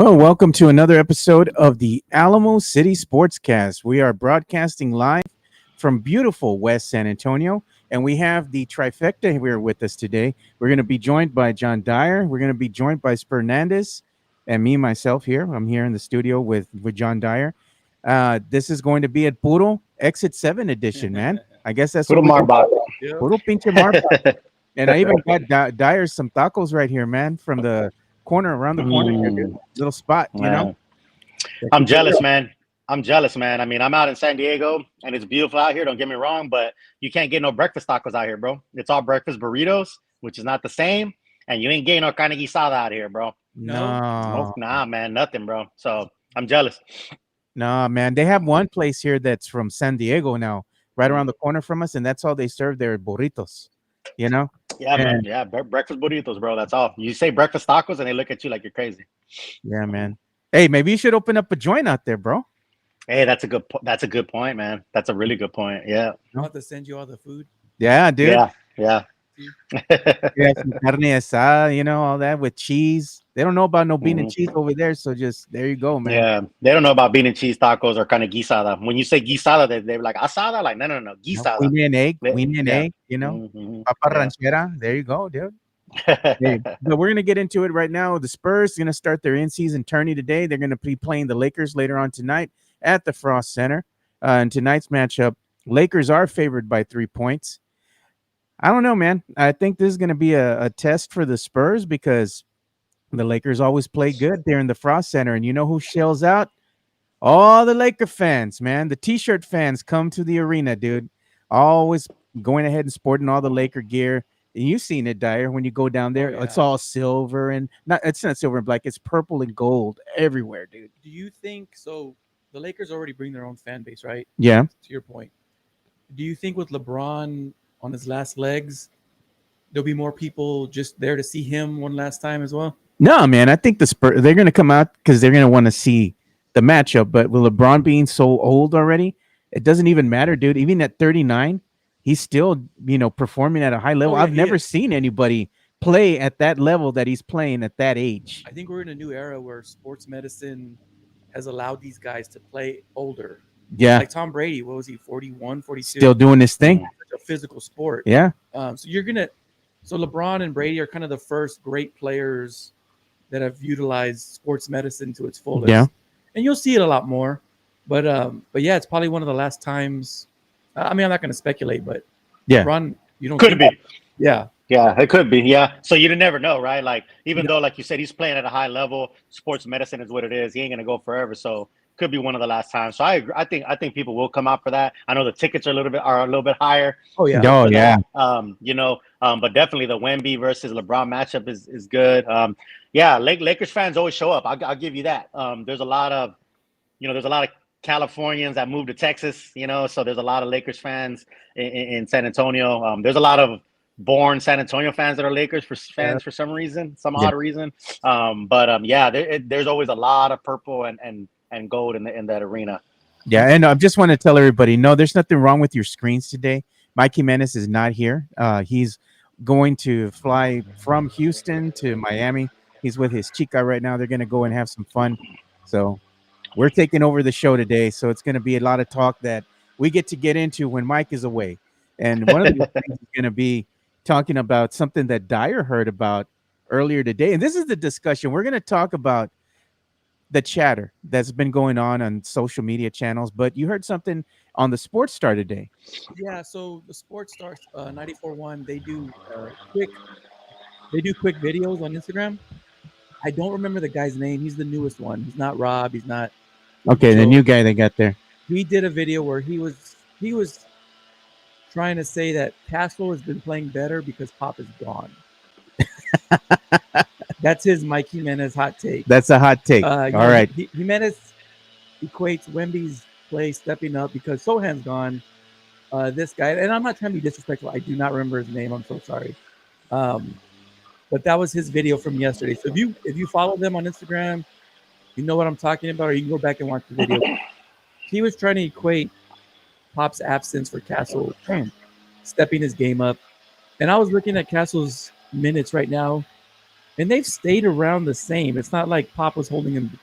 Well, welcome to another episode of the Alamo City Sportscast. We are broadcasting live from beautiful West San Antonio, and we have the trifecta here with us today. We're going to be joined by John Dyer. We're going to be joined by Spurnandez, and me, myself here. I'm here in the studio with John Dyer. This is going to be at Puro Exit 7 edition, man. I guess that's Puro what we Marbot. Puro pinche marba. And I even got Dyer some tacos right here, man, from the corner, around the corner here, dude. Little spot, you know? Man. I'm jealous, man. I'm jealous, man. I mean, I'm out in San Diego and it's beautiful out here. Don't get me wrong, but you can't get no breakfast tacos out here, bro. It's all breakfast burritos, which is not the same. And you ain't getting no carne guisada out here, bro. No. Nah, man, nothing, bro. So I'm jealous. No, man. They have one place here that's from San Diego now, right around the corner from us, and that's all they serve their burritos, you know? Yeah, man. Yeah, breakfast burritos, bro. That's all. You say breakfast tacos and they look at you like you're crazy. Yeah, man. Hey, maybe you should open up a joint out there, bro. Hey, that's a good point, man. That's a really good point. Yeah. I want to send you all the food. Yeah, dude. Yeah. Yeah, some carne asada, you know, all that with cheese. They don't know about no bean and cheese over there, so just there you go, man. Yeah, they don't know about bean and cheese tacos or kind of guisada. When you say guisada, they're like asada. Like no, guisada. Queen and egg, you know, papa ranchera. There you go, dude. Hey, but we're gonna get into it right now. The Spurs are gonna start their in-season tourney today. They're gonna be playing the Lakers later on tonight at the Frost Center. In tonight's matchup, Lakers are favored by 3 points. I don't know, man. I think this is gonna be a test for the Spurs because the Lakers always play good there in the Frost Center, and you know who shells out? All the Laker fans, man. The T-shirt fans come to the arena, dude. Always going ahead and sporting all the Laker gear. And you've seen it, Dyer, when you go down there. Yeah. It's all silver and it's not silver and black. It's purple and gold everywhere, dude. Do you think so? The Lakers already bring their own fan base, right? Yeah. To your point, do you think with LeBron on his last legs, there'll be more people just there to see him one last time as well? No, man. I think the Spurs, they're going to come out because they're going to want to see the matchup. But with LeBron being so old already, it doesn't even matter, dude. Even at 39, he's still, performing at a high level. Oh, yeah, I've never seen anybody play at that level that he's playing at that age. I think we're in a new era where sports medicine has allowed these guys to play older. Yeah. Like Tom Brady, what was he, 41, 42? Still doing this thing. Such a physical sport. Yeah. So LeBron and Brady are kind of the first great players that have utilized sports medicine to its fullest. Yeah. And you'll see it a lot more. But yeah, it's probably one of the last times. I mean, I'm not going to speculate, but yeah, LeBron, you don't could be. Yeah. Yeah, it could be. Yeah. So you never know, right? Like, even though, like you said, he's playing at a high level, sports medicine is what it is. He ain't going to go forever. So could be one of the last times. So I agree. I think people will come out for that. I know the tickets are a little bit higher. Oh yeah. Oh yeah. But definitely the Wemby versus LeBron matchup is good. Lakers fans always show up. I'll give you that. There's a lot of Californians that moved to Texas, so there's a lot of Lakers fans in San Antonio. There's a lot of born San Antonio fans that are Lakers fans for some reason, odd reason. There's always a lot of purple and gold in that arena. Yeah, and I just want to tell everybody, no, there's nothing wrong with your screens today. Mike Jimenez is not here. He's going to fly from Houston to Miami. He's with his chica right now. They're going to go and have some fun. So we're taking over the show today. So it's going to be a lot of talk that we get into when Mike is away. And one of the things is going to be talking about something that Dyer heard about earlier today. And this is the discussion. We're going to talk about the chatter that's been going on social media channels. But you heard something on the Sports Star today. Yeah, so the Sports Star 94.1, they do quick videos on Instagram. I don't remember the guy's name. He's the newest one. He's not Rob. He's not. Okay, the new guy they got there. He did a video where he was trying to say that Castle has been playing better because Pop is gone. That's his Mike Jimenez hot take. That's a hot take. All right. Jimenez equates Wemby's play stepping up because Sohan's gone. This guy, and I'm not trying to be disrespectful. I do not remember his name. I'm so sorry. But that was his video from yesterday. So if you follow them on Instagram, you know what I'm talking about, or you can go back and watch the video. He was trying to equate Pop's absence for Castle stepping his game up. And I was looking at Castle's minutes right now. and they've stayed around the same. It's not like Pop was holding him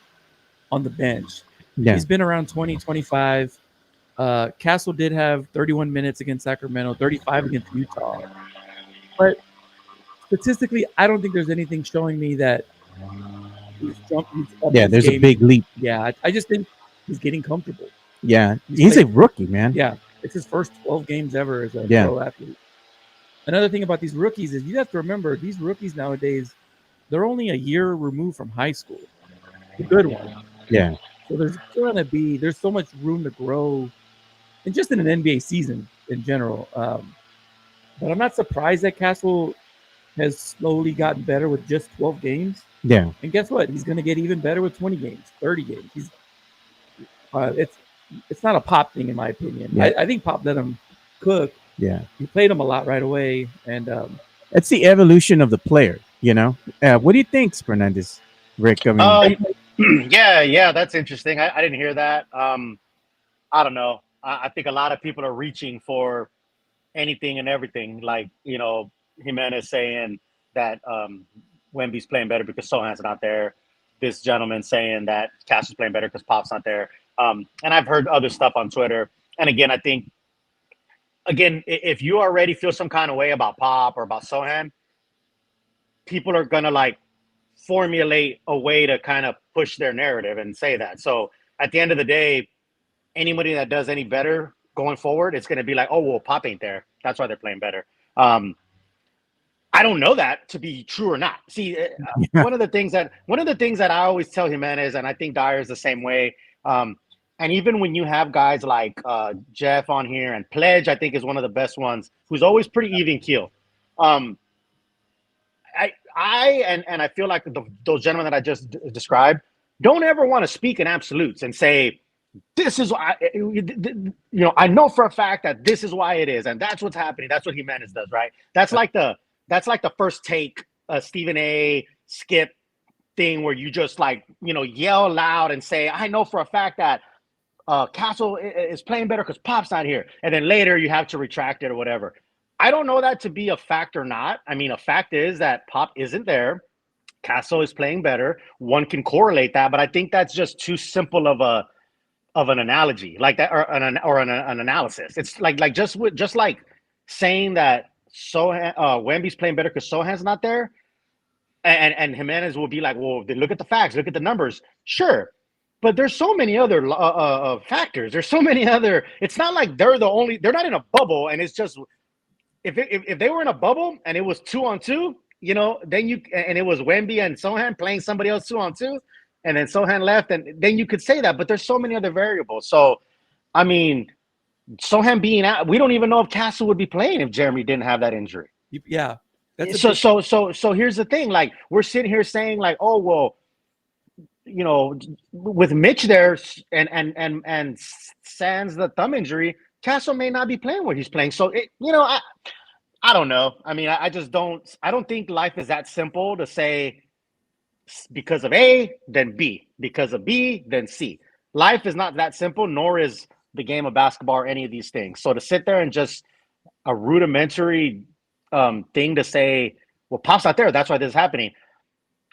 on the bench. Yeah. He's been around 20, 25. Castle did have 31 minutes against Sacramento, 35 against Utah. But statistically, I don't think there's anything showing me that he's up Yeah, his there's game. a big leap. Yeah, I just think he's getting comfortable. Yeah, he's a rookie, man. Yeah, it's his first 12 games ever as a Yeah. pro athlete. Another thing about these rookies is you have to remember these rookies nowadays, they're only a year removed from high school. The good one. Yeah. So there's so much room to grow, and just in an NBA season in general. But I'm not surprised that Castle has slowly gotten better with just 12 games. Yeah. And guess what? He's going to get even better with 20 games, 30 games. It's not a Pop thing in my opinion. Yeah. I think Pop let him cook. Yeah. He played him a lot right away, and it's the evolution of the player. You know, what do you think, Spurnandez? Rick, I mean, yeah, that's interesting. I didn't hear that. I don't know. I think a lot of people are reaching for anything and everything. Like, you know, Jimenez saying that Wemby's playing better because Sohan's not there. This gentleman saying that Castle's playing better because Pop's not there. And I've heard other stuff on Twitter. And again, I think, if you already feel some kind of way about Pop or about Sohan, people are going to like formulate a way to kind of push their narrative and say that. So at the end of the day, anybody that does any better going forward, it's going to be like, oh, well, Pop ain't there. That's why they're playing better. I don't know that to be true or not. See, one of the things that I always tell Jimenez, and I think Dyer is the same way. And even when you have guys like Jeff on here, and Pledge, I think is one of the best ones, who's always pretty even keel. I feel like those gentlemen that I just described don't ever want to speak in absolutes and say, this is why, I know for a fact that this is why it is, and that's what's happening. That's what Jimenez does, right? That's like the first take Stephen A. Skip thing where you just like, yell loud and say, I know for a fact that Castle is playing better because Pop's not here. And then later you have to retract it or whatever. I don't know that to be a fact or not. I mean, a fact is that Pop isn't there. Castle is playing better. One can correlate that, but I think that's just too simple of an analogy like that, or an analysis. It's like just like saying that Wemby's playing better because Sohan's not there, and Jimenez will be like, well, then look at the facts, look at the numbers. Sure, but there's so many other factors. There's so many other. It's not like they're not in a bubble, and it's just if they were in a bubble and it was 2-on-2, then and it was Wemby and Sohan playing somebody else 2-on-2. And then Sohan left, and then you could say that. But there's so many other variables. So, I mean, Sohan being out, we don't even know if Castle would be playing if Jeremy didn't have that injury. Yeah. So here's the thing. Like, we're sitting here saying, like, oh, well, with Mitch there and sans the thumb injury, Castle may not be playing what he's playing. So, I don't know. I mean, I don't think life is that simple to say, because of A, then B. Because of B, then C. Life is not that simple, nor is the game of basketball or any of these things. So to sit there and just a rudimentary thing to say, well, Pop's not there, that's why this is happening.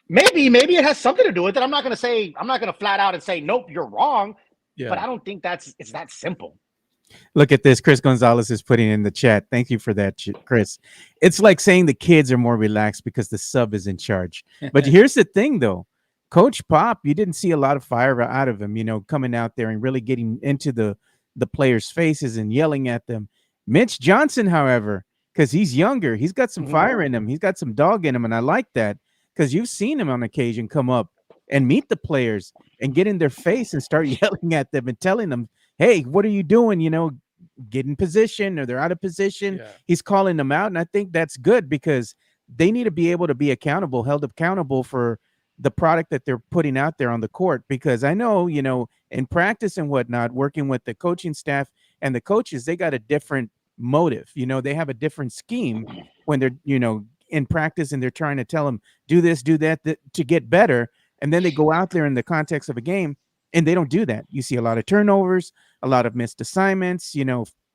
Maybe it has something to do with it. I'm not going to flat out and say, nope, you're wrong. Yeah. But I don't think it's that simple. Look at this. Chris Gonzalez is putting in the chat. Thank you for that, Chris. It's like saying the kids are more relaxed because the sub is in charge. But here's the thing, though. Coach Pop, you didn't see a lot of fire out of him, coming out there and really getting into the players' faces and yelling at them. Mitch Johnson, however, because he's younger, he's got some fire in him. He's got some dog in him, and I like that because you've seen him on occasion come up and meet the players and get in their face and start yelling at them and telling them, hey, what are you doing? Get in position, or they're out of position. Yeah. He's calling them out. And I think that's good because they need to be able to be held accountable for the product that they're putting out there on the court. Because I know, in practice and whatnot, working with the coaching staff and the coaches, they got a different motive. They have a different scheme when they're, in practice and they're trying to tell them, do this, do that to get better. And then they go out there in the context of a game and they don't do that. You see a lot of turnovers, a lot of missed assignments,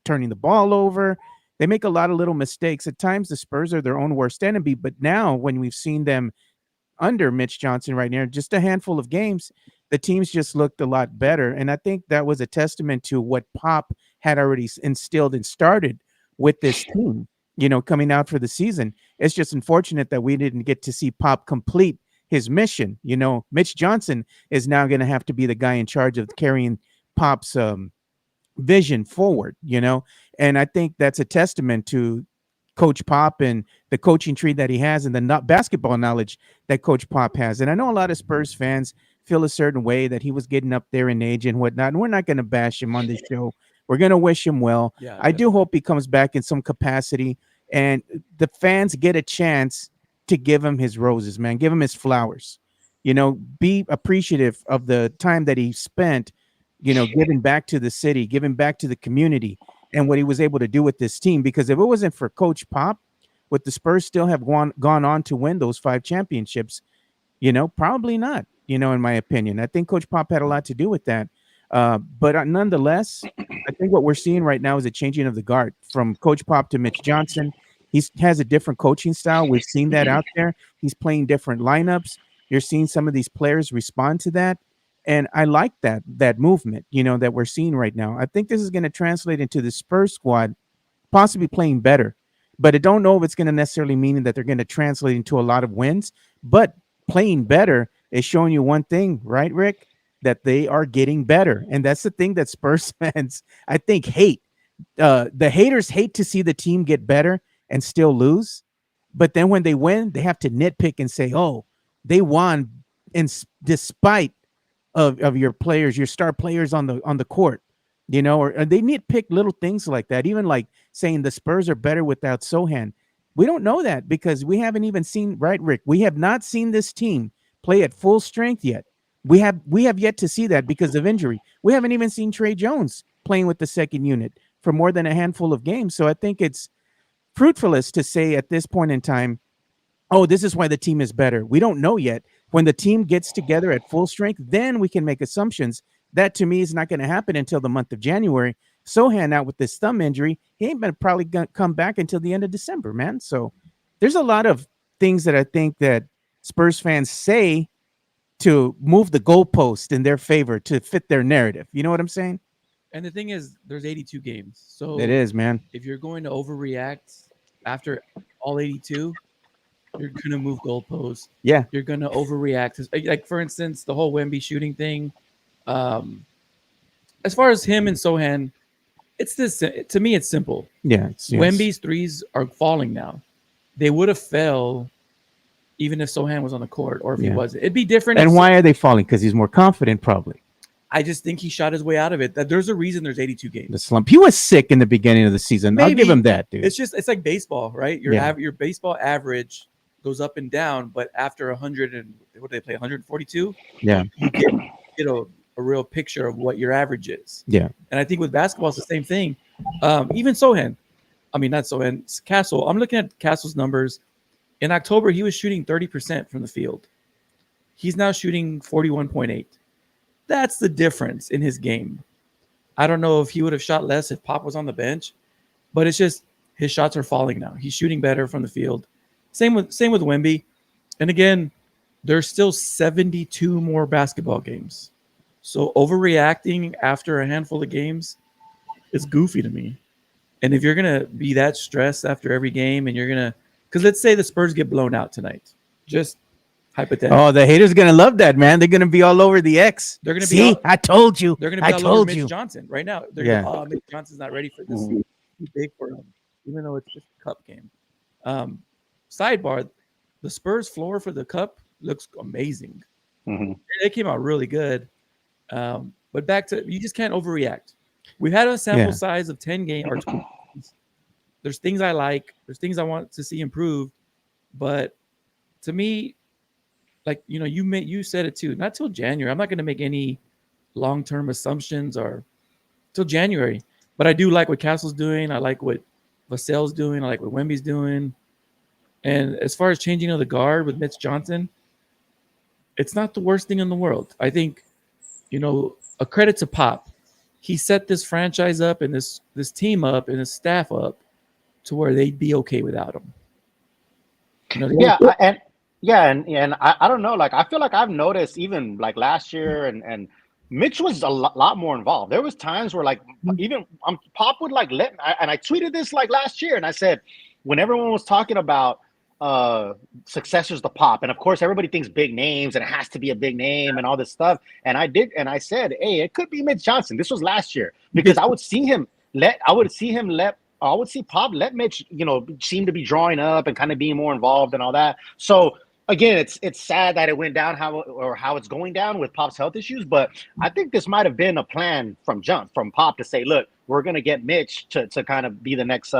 turning the ball over. They make a lot of little mistakes. At times, the Spurs are their own worst enemy. But now when we've seen them under Mitch Johnson right now, just a handful of games, the teams just looked a lot better. And I think that was a testament to what Pop had already instilled and started with this team, coming out for the season. It's just unfortunate that we didn't get to see Pop complete his mission. Mitch Johnson is now going to have to be the guy in charge of carrying Pop's vision forward, and I think that's a testament to Coach Pop and the coaching tree that he has and the basketball knowledge that Coach Pop has. And I know a lot of Spurs fans feel a certain way that he was getting up there in age and whatnot, and we're not going to bash him on this show. We're going to wish him well. Yeah, I do hope he comes back in some capacity and the fans get a chance to give him his roses, man. Give him his flowers. Be appreciative of the time that he spent, giving back to the city, giving back to the community, and what he was able to do with this team. Because if it wasn't for Coach Pop, would the Spurs still have gone on to win those 5 championships? Probably not, in my opinion. I think Coach Pop had a lot to do with that. But nonetheless, I think what we're seeing right now is a changing of the guard from Coach Pop to Mitch Johnson. He has a different coaching style. We've seen that out there. He's playing different lineups. You're seeing some of these players respond to that. And I like that movement, that we're seeing right now. I think this is going to translate into the Spurs squad possibly playing better. But I don't know if it's going to necessarily mean that they're going to translate into a lot of wins. But playing better is showing you one thing, right, Rick? That they are getting better. And that's the thing that Spurs fans, I think, hate. The haters hate to see the team get better and still lose. But then when they win, they have to nitpick and say, oh, they won despite of your players, your star players on the court, or they nitpick little things like that. Even like saying the Spurs are better without Sohan. We don't know that because we haven't even seen, right, Rick? We have not seen this team play at full strength yet. We have yet to see that because of injury. We haven't even seen Trey Jones playing with the second unit for more than a handful of games. So I think it's fruitfulness to say at this point in time, oh, this is why the team is better. We don't know yet. When the team gets together at full strength, then we can make assumptions. That to me is not going to happen until the month of January. Sohan out with this thumb injury, he ain't been probably going to come back until the end of December, man. So there's a lot of things that I think that Spurs fans say to move the goalpost in their favor to fit their narrative. You know what I'm saying? And the thing is, there's 82 games. So it is, man. If you're going to overreact after all 82, you're going to move goalposts. Yeah. You're going to overreact. Like, for instance, the whole Wemby shooting thing. As far as him and Sohan, it's this. To me, it's simple. Yeah. Wemby's threes are falling now. They would have fell even if Sohan was on the court or if he wasn't. It'd be different. And why are they falling? Because he's more confident, probably. I just think he shot his way out of it. That there's a reason the's 82 games. The slump. He was sick in the beginning of the season. Maybe. I'll give him that, dude. It's like baseball, right? Your baseball average goes up and down, but after 100 and what do they play? 142. Yeah, you get a real picture of what your average is. Yeah, and I think with basketball it's the same thing. Even Sohan, I mean not Sohan, Castle. I'm looking at Castle's numbers. In October, he was shooting 30% from the field. He's now shooting 41.8. That's the difference in his game. I don't know if he would have shot less if Pop was on the bench, but it's just his shots are falling now. He's shooting better from the field. Same with Wemby. And again, there's still 72 more basketball games. So overreacting after a handful of games is goofy to me. And if you're going to be that stressed after every game and you're going to, because let's say the Spurs get blown out tonight, just hypothetically. Oh, the haters going to love that, man. They're going to be all over the X. They're going to be I told you. They're going to be all over Mitch Johnson right now. They're going to, oh, Mitch Johnson's not ready for this. Too big for him, even though it's just a cup game. Sidebar, the Spurs floor for the cup looks amazing. Mm-hmm. They came out really good. But back to, you just can't overreact. We've had a sample size of 10 games or 20 games. There's things I like. There's things I want to see improved. But to me, like, you know, you said it too, not till January. I'm not going to make any long-term assumptions or till January. But I do like what Castle's doing. I like what Vassell's doing. I like what Wemby's doing. And as far as changing of the guard with Mitch Johnson, it's not the worst thing in the world. I think, you know, a credit to Pop. He set this franchise up and this team up and his staff up to where they'd be okay without him. You know, Yeah, and I don't know. Like I feel like I've noticed even like last year and Mitch was a lot more involved. There was times where like even Pop would like and I tweeted this like last year and I said when everyone was talking about successors to Pop, and of course everybody thinks big names and it has to be a big name and all this stuff. And I said, hey, it could be Mitch Johnson. This was last year because I would see Pop let Mitch, seem to be drawing up and kind of being more involved and all that. So again, it's sad that it went down how it's going down with Pop's health issues, but I think this might have been a plan from Pop to say, look, we're gonna get Mitch to kind of be the next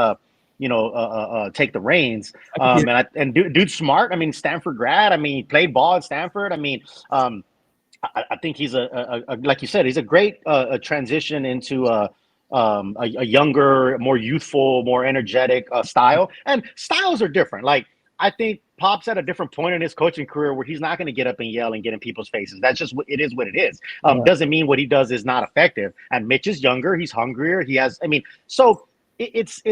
take the reins. Dude's smart. I mean, Stanford grad. I mean, he played ball at Stanford. I mean, I think he's a like you said, he's a great transition into a younger, more youthful, more energetic style. And styles are different. Like I think Pop's at a different point in his coaching career where he's not going to get up and yell and get in people's faces. That's just what it is. What it is. Doesn't mean what he does is not effective. And Mitch is younger. He's hungrier. He has. I mean, so it's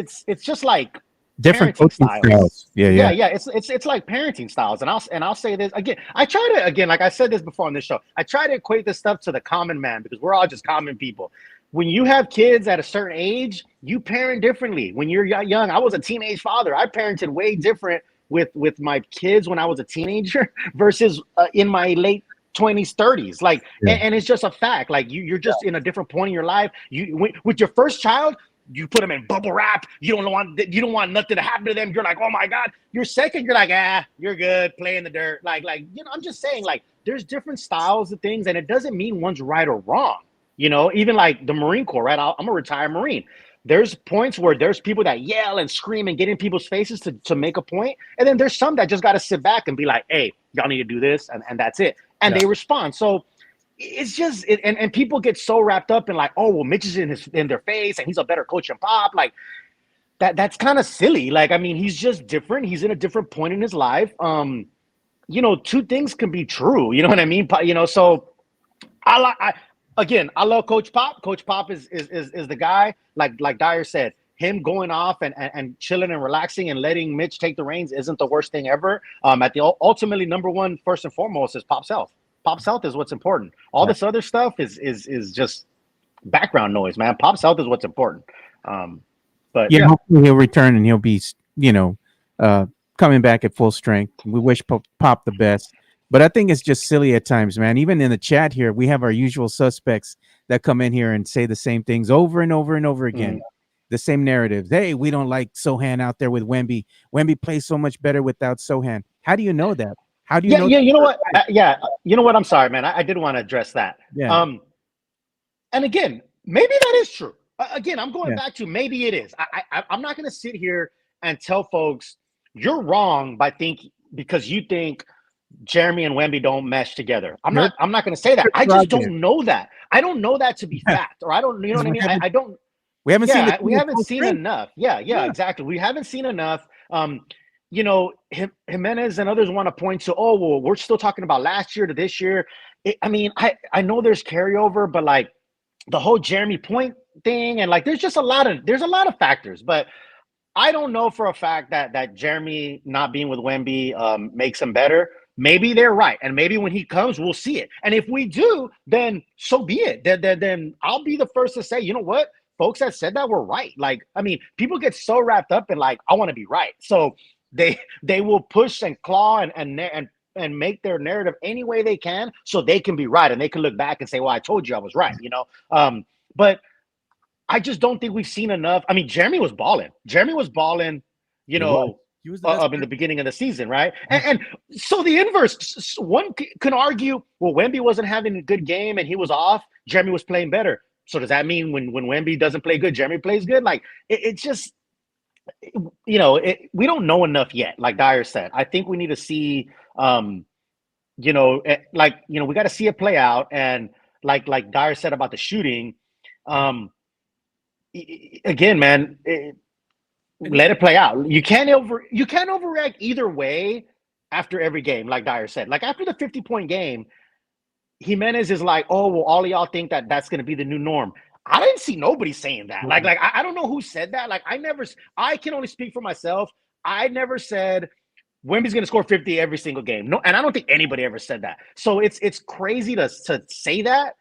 just like different coaching styles. Yeah. It's like parenting styles. And I'll say this again. I try to like I said this before on this show. I try to equate this stuff to the common man because we're all just common people. When you have kids at a certain age, you parent differently. When you're young, I was a teenage father. I parented way different with my kids when I was a teenager versus in my late 20s, 30s. Like, and it's just a fact. Like you're just in a different point in your life. With your first child, you put them in bubble wrap. You don't want nothing to happen to them. You're like, oh my God. Your second, you're like, you're good. Play in the dirt. Like, I'm just saying, like, there's different styles of things, and it doesn't mean one's right or wrong. Even like the Marine Corps, right? I'm a retired Marine. There's points where there's people that yell and scream and get in people's faces to make a point. And then there's some that just got to sit back and be like, hey, y'all need to do this. And that's it. And they respond. So it's just, and people get so wrapped up in like, oh, well, Mitch is in their face and he's a better coach than Pop. Like that's kind of silly. Like, I mean, he's just different. He's in a different point in his life. Two things can be true. You know what I mean? So I love Coach Pop. Coach Pop is the guy. Like Dyer said, him going off and chilling and relaxing and letting Mitch take the reins isn't the worst thing ever. Ultimately, number one, first and foremost, is Pop's health. Pop's health is what's important. All this other stuff is just background noise, man. Pop's health is what's important. But hopefully he'll return and he'll be coming back at full strength. We wish Pop the best. But I think it's just silly at times, man. Even in the chat here, we have our usual suspects that come in here and say the same things over and over and over again. The same narratives. Hey, we don't like Sohan out there with Wemby. Wemby plays so much better without Sohan. How do you know that? How do you know? Yeah, you know what? You know what? I'm sorry, man. I did want to address that. Yeah. And again, maybe that is true. Again, I'm going back to maybe it is. I'm not going to sit here and tell folks you're wrong because you think Jeremy and Wemby don't mesh together. I'm not going to say that. I just don't know that. I don't know that to be fact, or I don't. You know what I mean? I don't. We haven't seen. We haven't seen enough. Yeah, exactly. We haven't seen enough. Jimenez and others want to point to, oh, well, we're still talking about last year to this year. I know there's carryover, but like the whole Jeremy Point thing, and like there's a lot of factors, but I don't know for a fact that Jeremy not being with Wemby makes him better. Maybe they're right, and maybe when he comes, we'll see it. And if we do, then so be it. Then I'll be the first to say, you know what, folks that said that were right. Like, I mean, people get so wrapped up in like, I want to be right, so they will push and claw and make their narrative any way they can, so they can be right, and they can look back and say, well, I told you I was right, But I just don't think we've seen enough. I mean, Jeremy was balling. He was in the beginning of the season, right? And so the inverse, one can argue, well, Wemby wasn't having a good game and he was off. Jeremy was playing better. So does that mean when Wemby doesn't play good, Jeremy plays good? Like it's just, we don't know enough yet. Like Dyer said, I think we need to see, we got to see it play out. And like Dyer said about the shooting, again, man. Let it play out. You can't overreact either way after every game, like Dyer said. Like after the 50-point game, Jimenez is like, oh, well, all of y'all think that's going to be the new norm. I didn't see nobody saying that. Like I don't know who said that. Like I can only speak for myself. I never said Wemby's going to score 50 every single game. No, and I don't think anybody ever said that. So it's crazy to say that,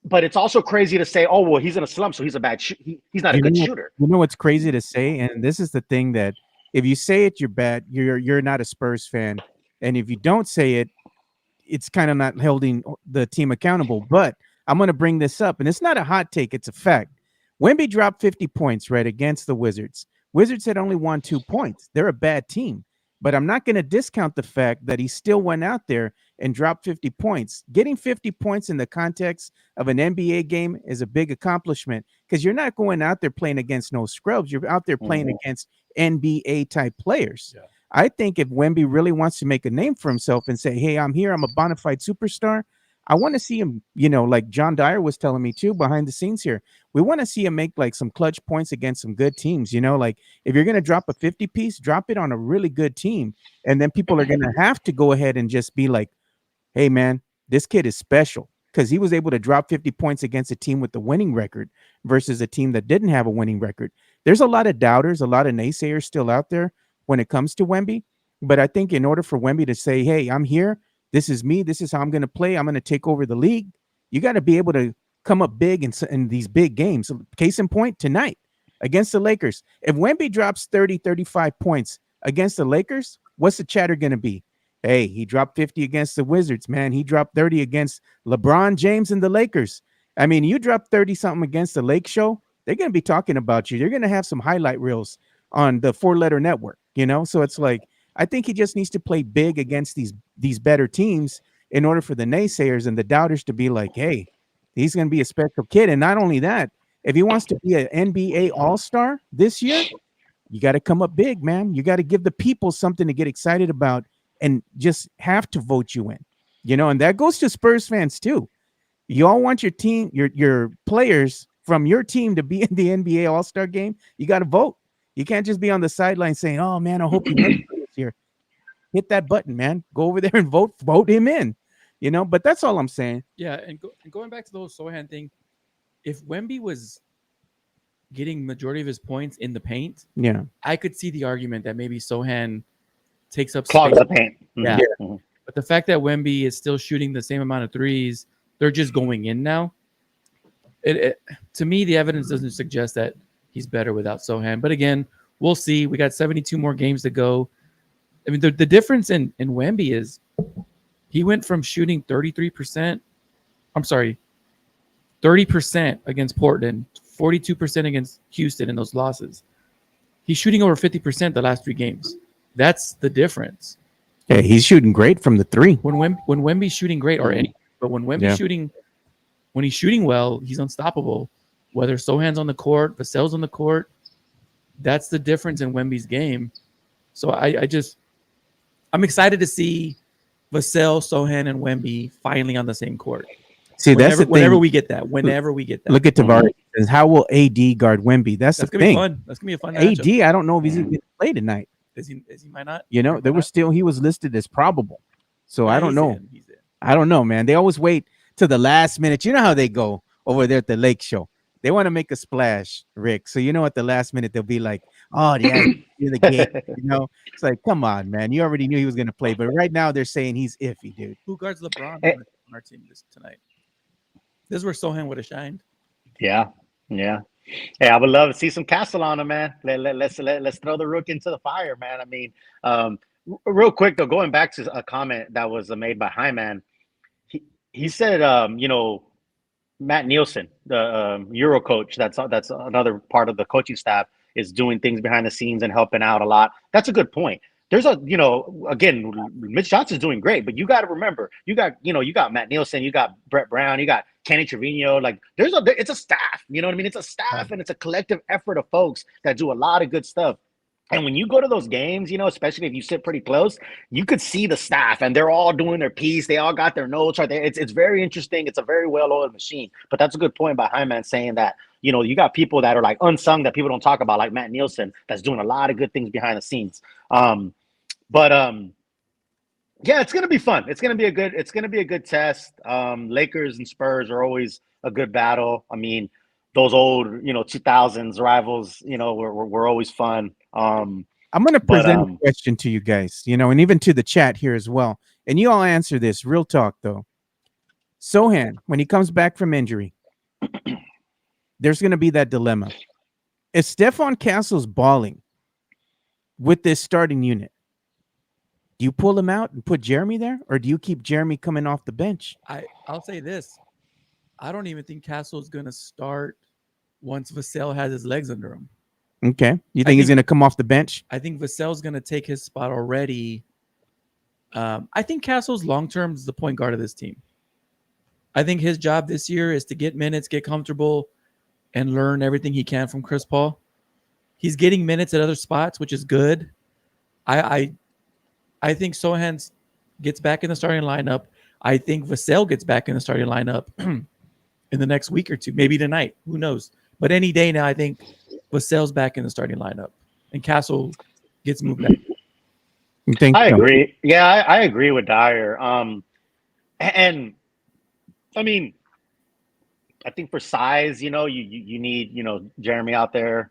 but it's also crazy to say, oh, well, he's in a slump, so he's a bad he's not a good shooter. You know what's crazy to say, and this is the thing that if you say it, you're bad. You're not a Spurs fan, and if you don't say it, it's kind of not holding the team accountable. But I'm going to bring this up, and it's not a hot take; it's a fact. Wemby dropped 50 points right against the Wizards. Wizards had only won 2 points. They're a bad team. But I'm not going to discount the fact that he still went out there and dropped 50 points. Getting 50 points in the context of an NBA game is a big accomplishment because you're not going out there playing against no scrubs. You're out there playing against NBA type players. Yeah. I think if Wemby really wants to make a name for himself and say, hey, I'm here, I'm a bona fide superstar, I want to see him, like John Dyer was telling me too, behind the scenes here. We want to see him make like some clutch points against some good teams. Like if you're going to drop a 50 piece, drop it on a really good team. And then people are going to have to go ahead and just be like, hey, man, this kid is special because he was able to drop 50 points against a team with the winning record versus a team that didn't have a winning record. There's a lot of doubters, a lot of naysayers still out there when it comes to Wemby. But I think in order for Wemby to say, hey, I'm here, this is me, this is how I'm going to play, I'm going to take over the league, you got to be able to come up big in these big games. Case in point, tonight against the Lakers. If Wemby drops 30, 35 points against the Lakers, what's the chatter going to be? Hey, he dropped 50 against the Wizards, man. He dropped 30 against LeBron James and the Lakers. I mean, you dropped 30-something against the Lake Show, they're going to be talking about you. They're going to have some highlight reels on the 4-letter network, So it's like, I think he just needs to play big against these better teams in order for the naysayers and the doubters to be like, hey, he's going to be a special kid. And not only that, if he wants to be an NBA All-Star this year, you got to come up big, man. You got to give the people something to get excited about and just have to vote you in, and that goes to Spurs fans too. You all want your team, your players from your team to be in the NBA All-Star game. You got to vote. You can't just be on the sideline saying, oh, man, I hope he makes it this year. Hit that button, man. Go over there and vote him in, but that's all I'm saying. Yeah, and going back to the whole Sohan thing, if Wemby was getting majority of his points in the paint, yeah, I could see the argument that maybe Sohan takes up clogs space. the paint. Yeah. Mm-hmm. But the fact that Wemby is still shooting the same amount of threes, they're just going in now. It to me, the evidence doesn't suggest that he's better without Sohan. But again, we'll see. We got 72 more games to go. I mean, the difference in Wemby is he went from shooting 30% against Portland, 42% against Houston in those losses. He's shooting over 50% the last 3 games. That's the difference. Yeah, he's shooting great from the 3. When Wemby's shooting great, but when Wemby's shooting, when he's shooting well, he's unstoppable. Whether Sohan's on the court, Vassell's on the court, that's the difference in Wemby's game. So I'm excited to see Vassell, Sohan, and Wemby finally on the same court. See, that's the thing. Whenever we get that. Look at Tavares. Says, how will AD guard Wemby? That's the thing. That's gonna be a fun. AD, matchup. I don't know if he's going to play tonight. Is he might not? He was listed as probable. So I don't know. I don't know, man. They always wait to the last minute. You know how they go over there at the Lake Show. They want to make a splash, Rick. So at the last minute they'll be like, "Oh, yeah, you're the game." It's like, come on, man. You already knew he was going to play, but right now they're saying he's iffy, dude. Who guards LeBron on our team tonight? This is where Sohan would have shined. Yeah. Hey, I would love to see some Castle on him, man. Let's throw the Rook into the fire, man. I mean, real quick though, going back to a comment that was made by Hyman, he said, Matt Nielsen, the Euro coach, that's another part of the coaching staff, is doing things behind the scenes and helping out a lot. That's a good point. There's again, Mitch Johnson's doing great, but you got to remember, you got Matt Nielsen, you got Brett Brown, you got Kenny Trevino. Like it's a staff, you know what I mean? It's a staff and it's a collective effort of folks that do a lot of good stuff. And when you go to those games, especially if you sit pretty close, you could see the staff and they're all doing their piece. They all got their notes right there. It's very interesting. It's a very well-oiled machine. But that's a good point by Hyman saying that, you got people that are like unsung that people don't talk about, like Matt Nielsen, that's doing a lot of good things behind the scenes. Yeah, it's gonna be fun. It's gonna be a good test. Lakers and Spurs are always a good battle. I mean, those old 2000s rivals, were always fun. I'm going to present a question to you guys, and even to the chat here as well. And you all answer this. Real talk, though. Sohan, when he comes back from injury, there's going to be that dilemma. If Stephon Castle's balling with this starting unit, do you pull him out and put Jeremy there, or do you keep Jeremy coming off the bench? I'll say this. I don't even think Castle's going to start once Vassell has his legs under him. Okay. You think he's going to come off the bench? I think Vassell's going to take his spot already. I think Castle's long-term is the point guard of this team. I think his job this year is to get minutes, get comfortable, and learn everything he can from Chris Paul. He's getting minutes at other spots, which is good. I think Sohan gets back in the starting lineup. I think Vassell gets back in the starting lineup in the next week or two, maybe tonight. Who knows? But any day now, I think Vassell's back in the starting lineup, and Castle gets moved back. You think? I agree. Yeah, I agree with Dyer. And I mean, I think for size, you need, Jeremy out there.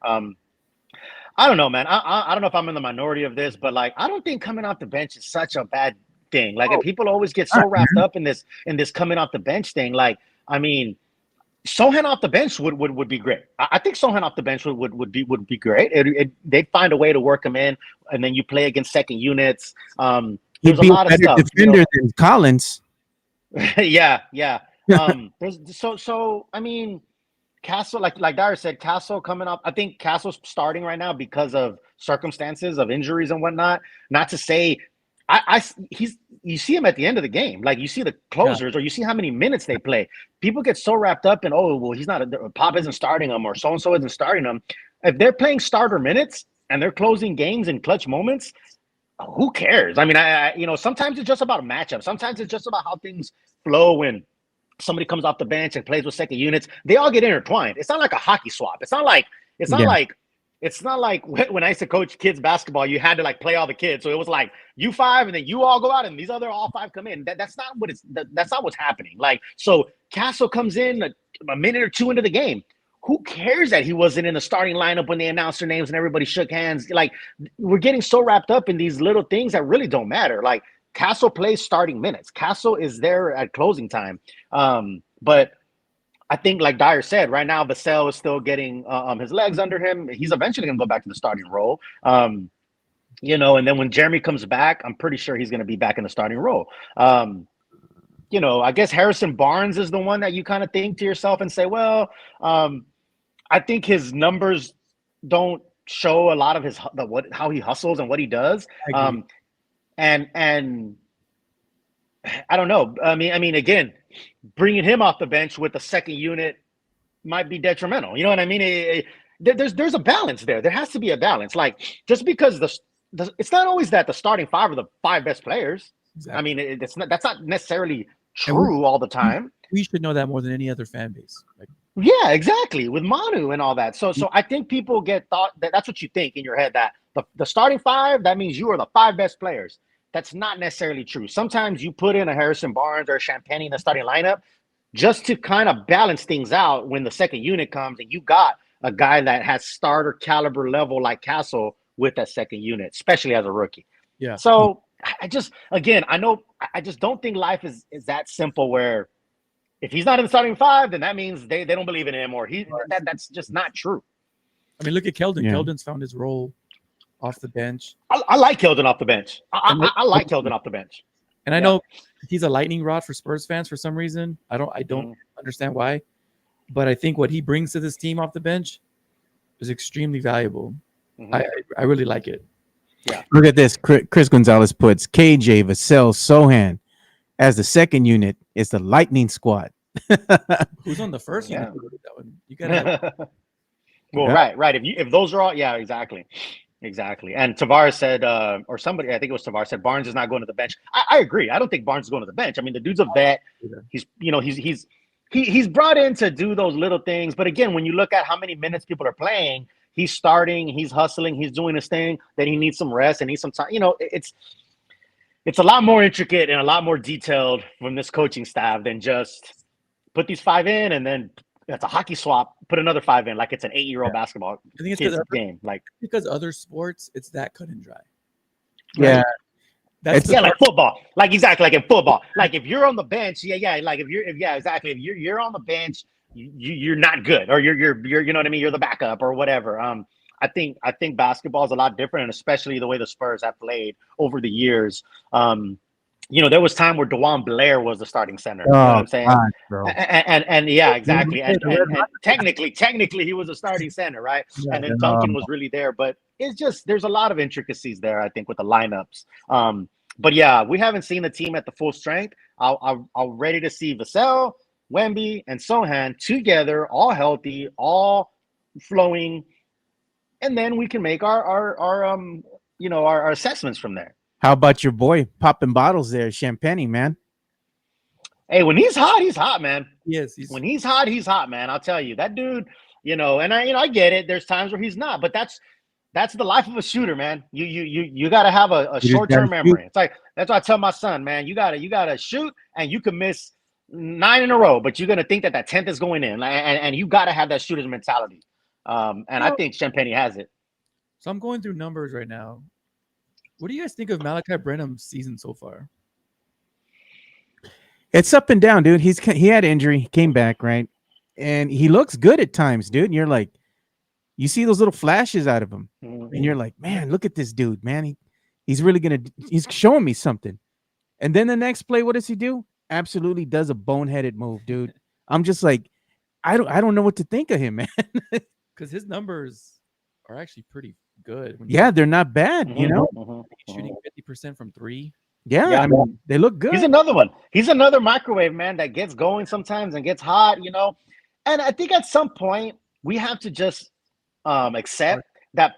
I don't know, man. I don't know if I'm in the minority of this, but like, I don't think coming off the bench is such a bad thing. Like, people always get so wrapped up in this coming off the bench thing. Like, I mean, Sohan off the bench would be great. I think Sohan off the bench would be great. They'd find a way to work him in, and then you play against second units. There's a lot of stuff. Defender than Collins. Yeah. So I mean, Castle, like Dyer said, Castle coming up. I think Castle's starting right now because of circumstances of injuries and whatnot. Not to say, you see him at the end of the game. Like, you see the closers, or you see how many minutes they play. People get so wrapped up in, he's not Pop isn't starting him, or so and so isn't starting him. If they're playing starter minutes and they're closing games in clutch moments, who cares? I mean, sometimes it's just about a matchup. Sometimes it's just about how things flow when somebody comes off the bench and plays with second units. They all get intertwined. It's not like a hockey swap. It's not like when I used to coach kids basketball, you had to like play all the kids. So it was like you five, and then you all go out, and these other all five come in. That's not what's happening. Like, so Castle comes in a minute or two into the game. Who cares that he wasn't in the starting lineup when they announced their names and everybody shook hands? Like, we're getting so wrapped up in these little things that really don't matter. Like, Castle plays starting minutes. Castle is there at closing time. But I think, like Dyer said, right now Vassell is still getting his legs under him. He's eventually going to go back to the starting role. And then when Jeremy comes back, I'm pretty sure he's going to be back in the starting role. I guess Harrison Barnes is the one that you kind of think to yourself and say, well, I think his numbers don't show a lot of how he hustles and what he does. And I don't know. I mean, again, bringing him off the bench with the second unit might be detrimental. You know what I mean? There's a balance there. There has to be a balance. Like, just because it's not always that the starting five are the five best players. Exactly. I mean, that's not necessarily true all the time. We should know that more than any other fan base. Yeah, exactly. With Manu and all that. So I think people get thought that's what you think in your head, that the starting five, that means you are the five best players. That's not necessarily true. Sometimes you put in a Harrison Barnes or a Champagne in the starting lineup just to kind of balance things out when the second unit comes, and you got a guy that has starter caliber level like Castle with that second unit, especially as a rookie. Yeah. So I just don't think life is that simple, where if he's not in the starting five, then that means they don't believe in him, or that's just not true. I mean, look at Keldon. Yeah. Keldon's found his role off the bench. I like Keldon off the bench. I like Keldon off the bench. And I know he's a lightning rod for Spurs fans for some reason. I don't understand why, but I think what he brings to this team off the bench is extremely valuable. Mm-hmm. I really like it. Yeah. Look at this. Chris Gonzalez puts KJ, Vassell, Sohan as the second unit. It's the Lightning Squad. Who's on the first unit? That one. You gotta. Well, right. If those are all, yeah, exactly. And Tavares said, or somebody, I think it was Tavares, said Barnes is not going to the bench. I agree. I don't think Barnes is going to the bench. I mean, the dude's a vet. He's brought in to do those little things. But again, when you look at how many minutes people are playing, he's starting, he's hustling, he's doing his thing. Then he needs some rest and needs some time. It's a lot more intricate and a lot more detailed from this coaching staff than just put these five in and then it's a hockey swap. Put another 5 in, like it's an 8-year-old basketball I think it's game. Like because other sports, it's that cut and dry. Yeah. Right? That's like football. Like exactly like in football. Like if you're on the bench, like if exactly. If you're on the bench, you're not good, or you're you know what I mean. You're the backup or whatever. I think basketball is a lot different, and especially the way the Spurs have played over the years. There was time where DeJuan Blair was the starting center. You know what I'm saying? And yeah, exactly. And technically he was a starting center, right? Yeah, and then Duncan was really there, but it's just there's a lot of intricacies there, I think, with the lineups. But yeah, we haven't seen the team at the full strength. I'm ready to see Vassell, Wemby, and Sohan together, all healthy, all flowing, and then we can make our assessments from there. How about your boy popping bottles there, Champagne, man? Hey, when he's hot, man. Yes, when he's hot, man. I'll tell you, that dude, and I get it. There's times where he's not, but that's the life of a shooter, man. You got to have a short-term memory. It's like that's why I tell my son, man, you gotta shoot, and you can miss 9 in a row, but you're gonna think that 10th is going in, and you got to have that shooter's mentality. I think Champagne has it. So I'm going through numbers right now. What do you guys think of Malachi Branham's season so far? It's up and down, dude. He had injury, he came back, right? And he looks good at times, dude. And you're like, you see those little flashes out of him, and you're like, man, look at this dude, man. He's showing me something. And then the next play, what does he do? Absolutely does a boneheaded move, dude. I'm just like, I don't know what to think of him, man. Because his numbers are actually pretty good. Yeah, they're not bad, shooting 50% from 3. Yeah, I mean, they look good. He's another one. He's another microwave, man, that gets going sometimes and gets hot, And I think at some point we have to just accept that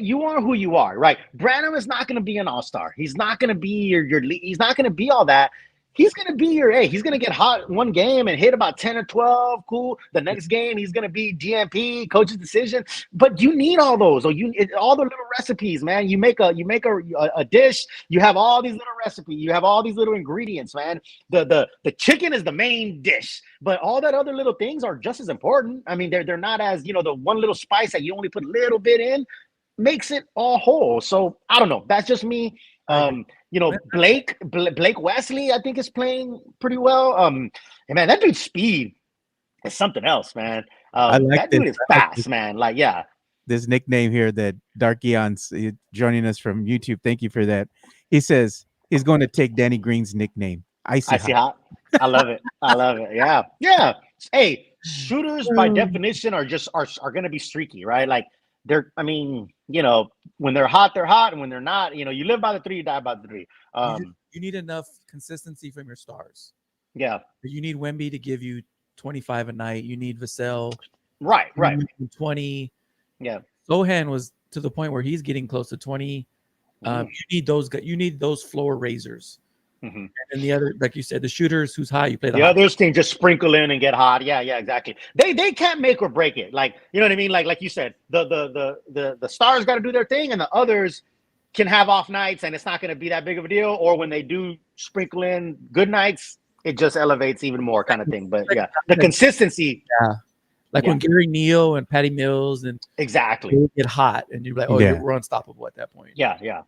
you are who you are, right? Branham is not going to be an all-star. He's not going to be your lead. He's not going to be all that. He's going to be he's going to get hot one game and hit about 10 or 12. Cool. The next game, he's going to be DMP, coach's decision. But you need all those, or all the little recipes, man. You make a dish. You have all these little recipes. You have all these little ingredients, man. The chicken is the main dish, but all that other little things are just as important. I mean, they're not as, the one little spice that you only put a little bit in makes it all whole. So I don't know. That's just me. Blake Wesley, I think, is playing pretty well. And man, that dude's speed is something else, man. That dude is fast, man. Like, yeah. This nickname here that Darkion's joining us from YouTube. Thank you for that. He says he's going to take Danny Green's nickname. Icy hot. I love it. Yeah. Yeah. Hey, shooters by definition are going to be streaky, right? Like, when they're hot, and when they're not, you live by the 3, you die by the 3. You need enough consistency from your stars. Yeah. You need Wemby to give you 25 a night. You need Vassell. Right. 20. Yeah. Sohan was to the point where he's getting close to 20. You need those guys. You need those floor raisers. Mm-hmm. And the other, like you said, the shooters who's high, you play the others can just sprinkle in and get hot. Yeah, exactly. They can't make or break it. Like, you know what I mean? Like you said, the stars got to do their thing, and the others can have off nights, and it's not going to be that big of a deal. Or when they do sprinkle in good nights, it just elevates even more, kind of thing. But yeah, the consistency. Yeah. Like when Gary Neal and Patty Mills and exactly they get hot, and you're like, we're unstoppable at that point. Yeah.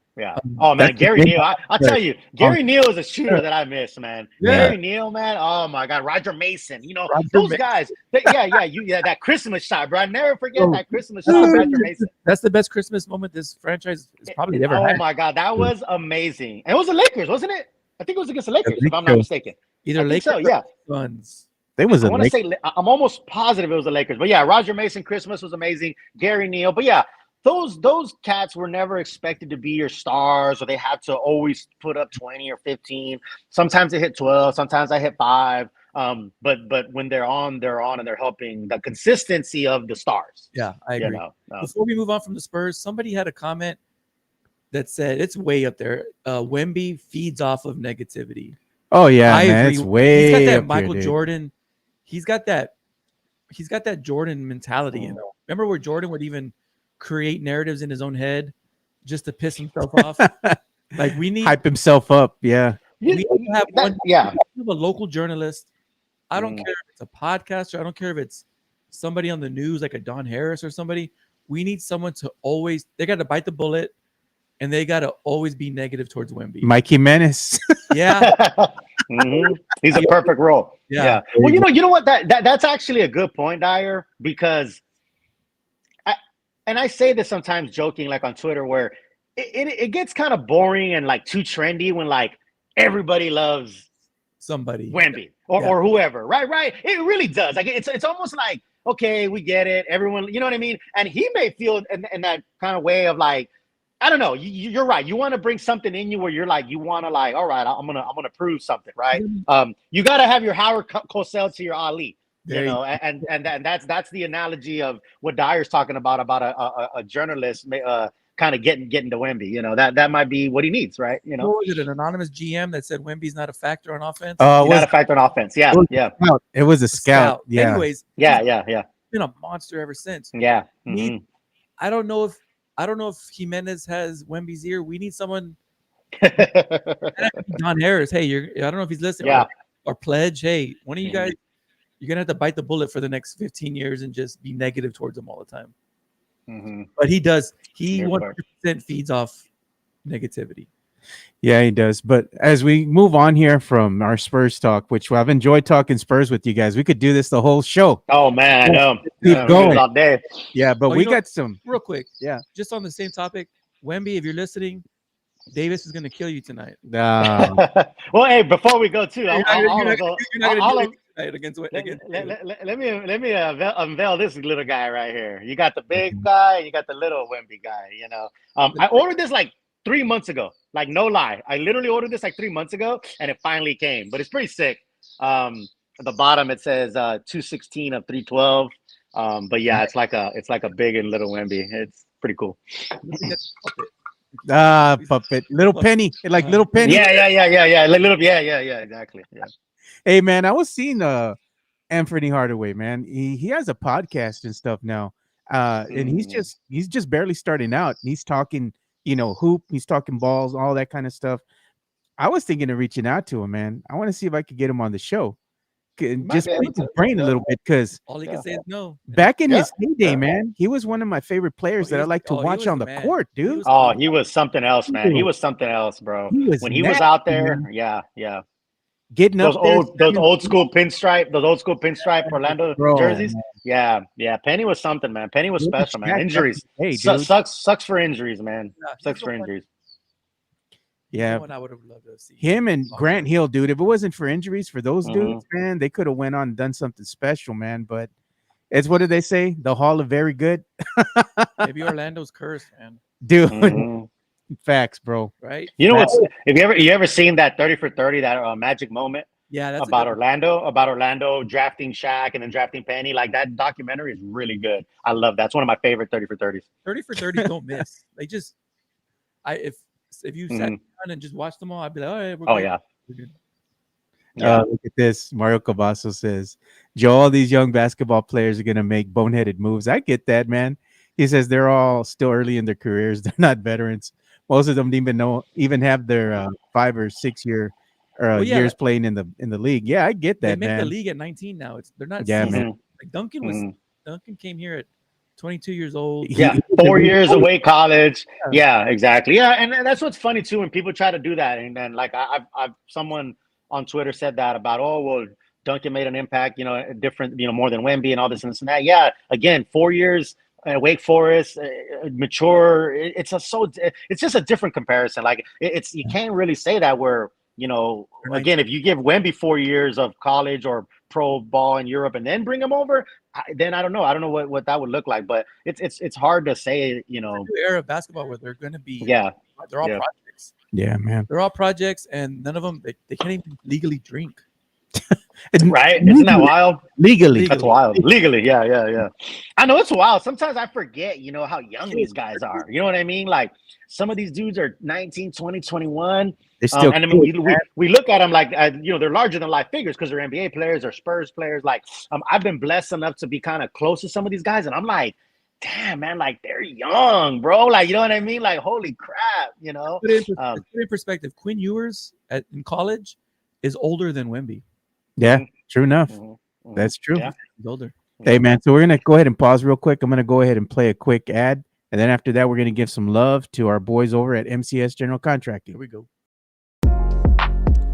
Oh man, Gary Neal, I'll tell you, Gary Neal is a shooter that I miss, man. Yeah. Gary Neal, man. Oh my God, Roger Mason. Those guys. That Christmas shot, bro. I never forget that Christmas shot, Roger Mason. That's the best Christmas moment this franchise has probably ever had. Oh my God, that was amazing. And it was the Lakers, wasn't it? I think it was against the Lakers, if I'm not mistaken. Either Lakers or Suns. I'm almost positive it was the Lakers, but yeah, Roger Mason Christmas was amazing. Gary Neal, but yeah, those cats were never expected to be your stars, or they had to always put up 20 or 15. Sometimes they hit 12, sometimes I hit 5. But when they're on, and they're helping the consistency of the stars. Yeah, I agree. Before we move on from the Spurs, somebody had a comment that said it's way up there. Wemby feeds off of negativity. Oh yeah, man, it's way. He's got that up Michael here, Jordan. He's got that Jordan mentality. Remember where Jordan would even create narratives in his own head just to piss himself off? Like we need hype himself up. Yeah. We need to have a local journalist. I don't care if it's a podcaster. I don't care if it's somebody on the news like a Don Harris or somebody. We need someone to always, they got to bite the bullet and they got to always be negative towards Wemby. Mike Jimenez. Yeah. He's a perfect role. Yeah. Well, you know what? That's actually a good point, Dyer, because I say this sometimes joking, like on Twitter, where it gets kind of boring and like too trendy when like everybody loves somebody, Wemby or whoever, right? It really does. Like it's almost like, okay, we get it, everyone, you know what I mean? And he may feel in that kind of way of like, I don't know. You're right. You want to bring something in you where you're like, you want to like, all right, I'm gonna prove something, right? You got to have your Howard Cosell to your Ali, you know, and that's the analogy of what Dyer's talking about a journalist kind of getting to Wemby. You know, that might be what he needs, right? You know, was it an anonymous GM that said Wemby's not a factor on offense? Not a factor on offense. Yeah, It was a scout. Yeah. Anyways, yeah. Been a monster ever since. Yeah. I don't know if Jimenez has Wemby's ear. We need someone. Don Harris. Hey, I don't know if he's listening. Yeah. Or Pledge. Hey, one of you guys, you're gonna have to bite the bullet for the next 15 years and just be negative towards him all the time. But he does. He 100% feeds off negativity. Yeah, he does. But as we move on here from our Spurs talk, which I've enjoyed talking Spurs with you guys, we could do this the whole show. Oh man, I know. Keep going all day. Yeah, but we got some real quick. Yeah, just on the same topic, Wemby, if you're listeting, Davis is going to kill you tonight. Well, hey, before we go too, let me unveil this little guy right here. You got the big guy, you got the little Wemby guy. You know, I ordered this like 3 months ago. Like no lie, I literally ordered this like 3 months ago, and it finally came. But it's pretty sick. At the bottom it says 216 of 312. But yeah, it's like a big and little Wemby. It's pretty cool. Puppet, little Penny, like little Penny. Yeah, like little, yeah, exactly. Yeah. Hey man, I was seeing Anthony Hardaway, man. He has a podcast and stuff now, and he's just barely starting out. He's talking, hoop. He's talking balls, all that kind of stuff. I was thinking of reaching out to him, man. I want to see if I could get him on the show. Just pick his brain a little bit, because all he can say is no. Back in his heyday, man, he was one of my favorite players that I like to watch on the court, dude. He was something else, man. He was something else, bro. When he was out there, man. Yeah. Getting those old school pinstripe Orlando jerseys. Man. Yeah. Penny was something, man. Penny was special, man. Injuries. Hey, sucks for injuries, man. Sucks for injuries. Yeah, I would have loved to see him and Grant Hill, dude. If it wasn't for injuries for those dudes, man, they could have went on and done something special, man. But it's, what did they say? The Hall of Very Good. Maybe Orlando's cursed, man. Dude, facts, bro. Right? You know what? Have you ever seen that 30 for 30, that magic moment? Yeah, that's about Orlando drafting Shaq and then drafting Penny. Like, that documentary is really good. I love that. It's one of my favorite 30 for 30s. 30 for 30s don't miss. They just, if you sat down and just watched them all, I'd be like, all right, we're good. We're good. Look at this. Mario Cavasso says, Joe, all these young basketball players are going to make boneheaded moves. I get that, man. He says they're all still early in their careers. They're not veterans. Most of them don't even have their 5 or 6 year years playing in the league. Yeah, I get that, man. They make the league at 19 now. They're not seasoned. Man. Like Duncan came here at 22 years old. Yeah, 4 years away college. Yeah, exactly. Yeah, and that's what's funny too, when people try to do that. And then like I've someone on Twitter said that about, Duncan made an impact, different, more than Wemby and all this and this and that. Yeah, again, 4 years at Wake Forest, mature. It's just a different comparison. Like you can't really say that where, again, if you give Wemby 4 years of college or pro ball in Europe and then bring him over, then I don't know what that would look like. But it's hard to say, New era of basketball where they're going to be. Yeah, they're all projects. Yeah, man, they're all projects, and none of them they can't even legally drink. Right? Isn't that wild? Legally. That's wild. Legally, yeah. I know it's wild. Sometimes I forget, how young these guys are. You know what I mean? Like, some of these dudes are 19, 20, 21. They're still and I mean, we look at them like, they're larger than life figures because they're NBA players or Spurs players. Like, I've been blessed enough to be kind of close to some of these guys, and I'm like, damn, man, like, they're young, bro. Like, you know what I mean? Like, holy crap, Put it in perspective, Quinn Ewers in college is older than Wemby. Yeah, true enough. That's true. Yeah. He's older. Hey, man. So we're going to go ahead and pause real quick. I'm going to go ahead and play a quick ad. And then after that, we're going to give some love to our boys over at MCS General Contracting. Here we go.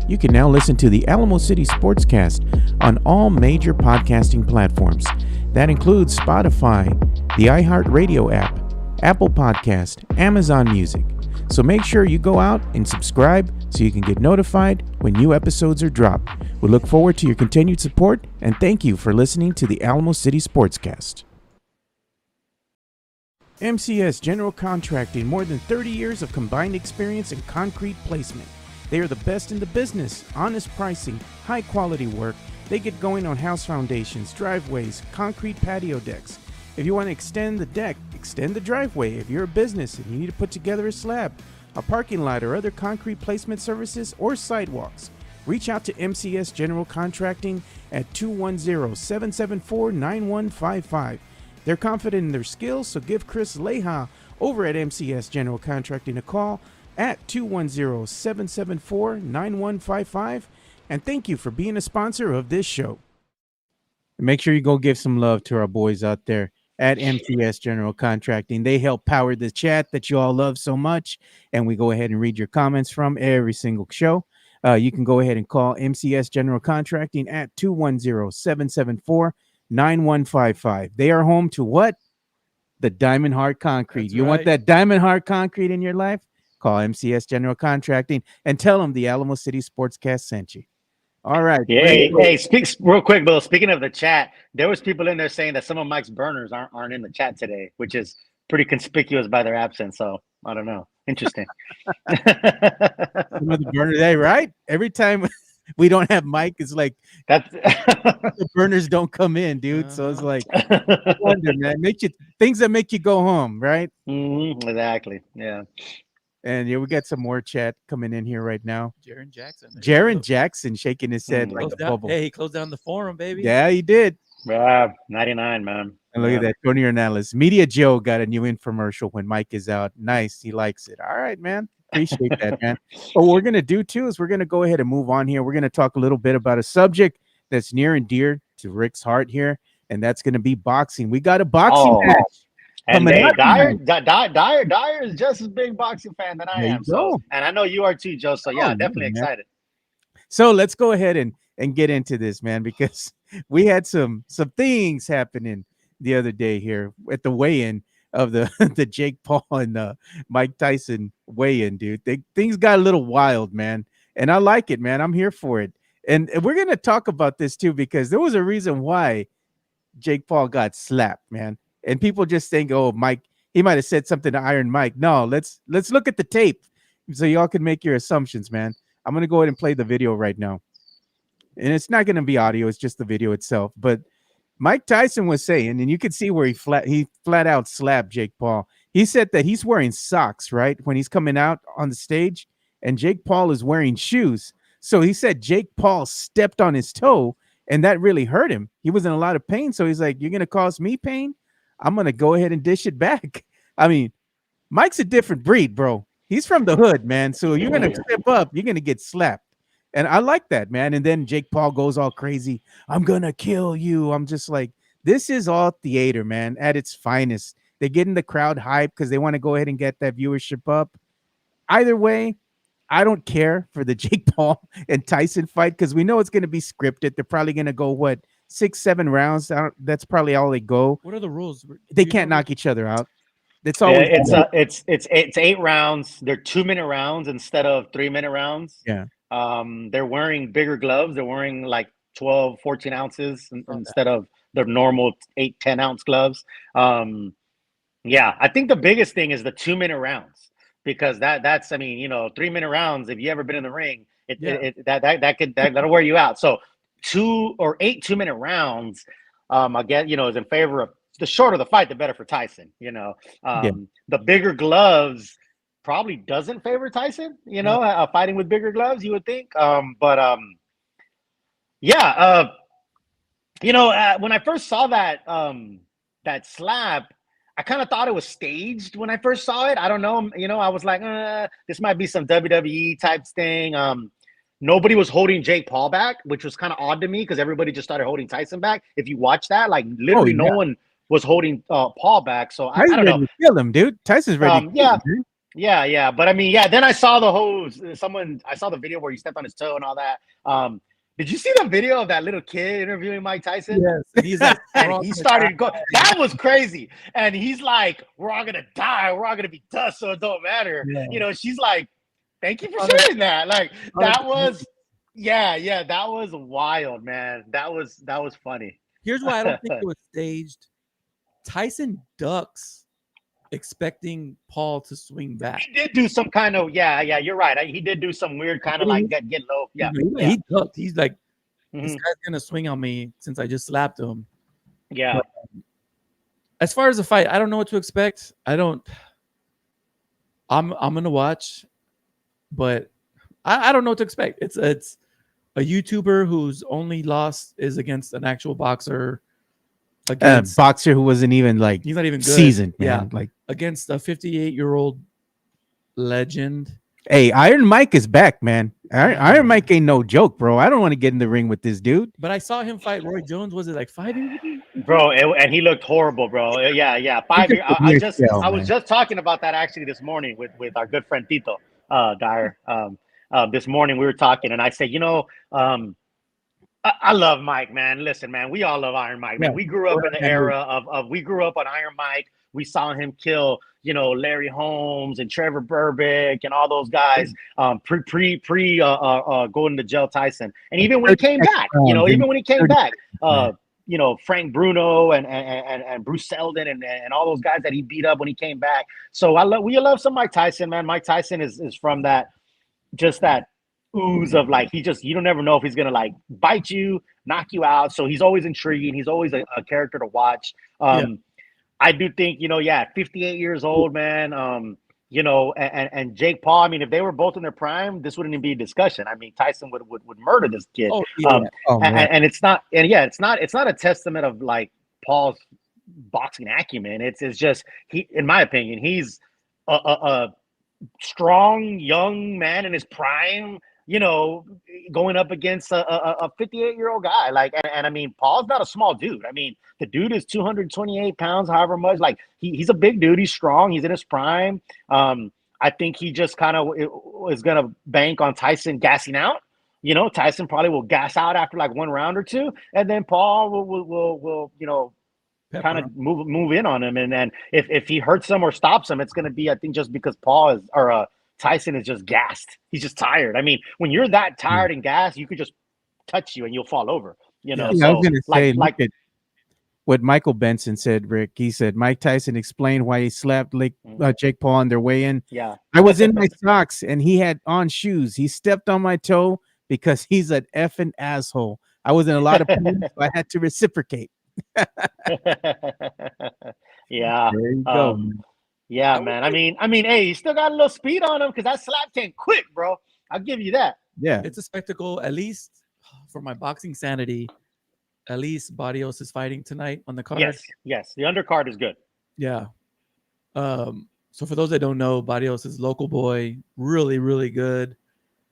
You can now listen to the Alamo City Sportscast on all major podcasting platforms. That includes Spotify, the iHeartRadio app, Apple Podcast, Amazon Music. So make sure you go out and subscribe so you can get notified when new episodes are dropped. We look forward to your continued support and thank you for listening to the Alamo City Sportscast. MCS General Contracting, more than 30 years of combined experience in concrete placement. They are the best in the business, honest pricing, high quality work. They get going on house foundations, driveways, concrete patio decks. If you want to extend the deck, extend the driveway. If you're a business and you need to put together a slab, a parking lot, or other concrete placement services or sidewalks, reach out to MCS General Contracting at 210-774-9155. They're confident in their skills, so give Chris Leha over at MCS General Contracting a call at 210-774-9155. And thank you for being a sponsor of this show. Make sure you go give some love to our boys out there at MCS General Contracting. They help power the chat that you all love so much, and we go ahead and read your comments from every single show. You can go ahead and call MCS General Contracting at 210-774-9155. They are home to what? The Diamond Heart Concrete. That's you right. want that Diamond Heart Concrete in your life? Call MCS General Contracting and tell them the Alamo City Sportscast sent you. All right. Yeah, hey, speak real quick, Bill. Speaking of the chat, there was people in there saying that some of Mike's burners aren't in the chat today, which is pretty conspicuous by their absence. So I don't know. Interesting. Some of the burner day, right? Every time we don't have Mike, it's like That's the burners don't come in, dude. So it's like, I wonder, man, things that make you go home, right? Exactly. Yeah. And yeah, we got some more chat coming in here right now. Jaron Jackson. Jaron Jackson shaking his head like a bubble. Hey, he closed down the forum, baby. Yeah, he did. Yeah, 99, man. And look at that, Tony Ornelas. Media Joe got a new infomercial when Mike is out. Nice, he likes it. All right, man. Appreciate that, man. But what we're gonna do too is we're gonna go ahead and move on here. We're gonna talk a little bit about a subject that's near and dear to Rick's heart here, and that's gonna be boxing. We got a boxing match. And Dyer is just as big boxing fan than I am. So, and I know you are too, Joe. So yeah, definitely excited. So let's go ahead and get into this, man, because we had some things happening the other day here at the weigh-in of the the Jake Paul and Mike Tyson weigh-in, dude. Things got a little wild, man, and I like it, man. I'm here for it, and we're gonna talk about this too because there was a reason why Jake Paul got slapped, man. And people just think, oh, Mike, he might have said something to Iron Mike. No, let's look at the tape so y'all can make your assumptions, man. I'm going to go ahead and play the video right now. And it's not going to be audio. It's just the video itself. But Mike Tyson was saying, and you can see where he flat out slapped Jake Paul. He said that he's wearing socks, right, when he's coming out on the stage. And Jake Paul is wearing shoes. So he said Jake Paul stepped on his toe, and that really hurt him. He was in a lot of pain. So he's like, you're going to cause me pain? I'm going to go ahead and dish it back. I mean, Mike's a different breed, bro. He's from the hood, man. So you're going to step up, you're going to get slapped. And I like that, man. And then Jake Paul goes all crazy. I'm going to kill you. I'm just like, this is all theater, man, at its finest. They're getting the crowd hyped because they want to go ahead and get that viewership up. Either way, I don't care for the Jake Paul and Tyson fight because we know it's going to be scripted. They're probably going to go, 6-7 rounds. That's probably all they go. What are the rules? They can't knock each other out. That's all. It's 8 rounds. They're 2-minute rounds instead of 3-minute rounds. Yeah. They're wearing bigger gloves. They're wearing like 12, 14 ounces instead of the normal 8, 10 ounce gloves. Yeah, I think the biggest thing is the 2-minute rounds because that's 3-minute rounds. If you ever been in the ring, that'll wear you out. So 2 or 8 2-minute rounds, again, is in favor of the shorter the fight, the better for Tyson. The bigger gloves probably doesn't favor Tyson. Fighting with bigger gloves, you would think. When I first saw that slap, I kind of thought it was staged when I first saw it. I don't know. I was like, this might be some WWE type thing. nobody was holding Jake Paul back, which was kind of odd to me because everybody just started holding Tyson back. If you watch that, like literally no one was holding Paul back. So I don't know. Ready to kill him, dude. Tyson's ready. Yeah. But I mean, then I saw I saw the video where he stepped on his toe and all that. Did you see the video of that little kid interviewing Mike Tyson? Yes. And he's like, and he started going. That was crazy. And he's like, "We're all gonna die. We're all gonna be dust, so it don't matter." Yeah. She's like, "Thank you for sharing that." Like that was, that was wild, man. That was funny. Here's why I don't think it was staged. Tyson ducks, expecting Paul to swing back. He did do some kind of you're right. He did do some weird kind of like get low. He ducked. He's like, this guy's gonna swing on me since I just slapped him. Yeah. But, as far as the fight, I don't know what to expect. I'm gonna watch, but I don't know what to expect. It's a YouTuber whose only loss is against an actual boxer. Against boxer who wasn't even like he's not even good. Seasoned, man. Like against a 58-year-old legend. Hey, Iron Mike is back, man. Iron Mike ain't no joke, bro. I don't want to get in the ring with this dude. But I saw him fight Roy Jones. Was it like 5 years ago? Bro, and he looked horrible, bro. Yeah. 5 years. I was just talking about that actually this morning with our good friend Tito Dyer. This morning we were talking, and I said, I love Mike, man. Listen, man, we all love Iron Mike, man. We grew up in the era of we grew up on Iron Mike. We saw him kill, Larry Holmes and Trevor Burbick and all those guys pre going to jail Tyson. And even when he came back, Frank Bruno and Bruce Seldon and all those guys that he beat up when he came back. So we love some Mike Tyson, man. Mike Tyson is from that ooze of like you don't never know if he's gonna like bite you, knock you out. So he's always intriguing. He's always a character to watch. I do think 58 years old, man. And Jake Paul. I mean, if they were both in their prime, this wouldn't even be a discussion. I mean, Tyson would murder this kid. And it's not a testament of like Paul's boxing acumen. It's just in my opinion, he's a strong young man in his prime, going up against a 58-year-old guy. Like, and I mean, Paul's not a small dude. I mean, the dude is 228 pounds, however much. Like, he's a big dude. He's strong. He's in his prime. I think he just kind of is going to bank on Tyson gassing out. Tyson probably will gas out after like one round or two, and then Paul will kind of move in on him. And then if he hurts him or stops him, it's going to be, I think, just because Tyson is just gassed. He's just tired. I mean, when you're that tired and gassed, you could just touch you and you'll fall over. So, I was going to say, look at what Michael Benson said, Rick. He said, Mike Tyson explained why he slapped Jake Paul on their way in. Yeah. I was in my socks and he had on shoes. He stepped on my toe because he's an effing asshole. I was in a lot of pain, so I had to reciprocate. Yeah. There you go. Yeah, man. I mean, hey, he still got a little speed on him because that slap came quick, bro. I'll give you that. Yeah. It's a spectacle, at least for my boxing sanity. At least Barrios is fighting tonight on the card. Yes. The undercard is good. Yeah. So for those that don't know, Barrios is local boy, really, really good.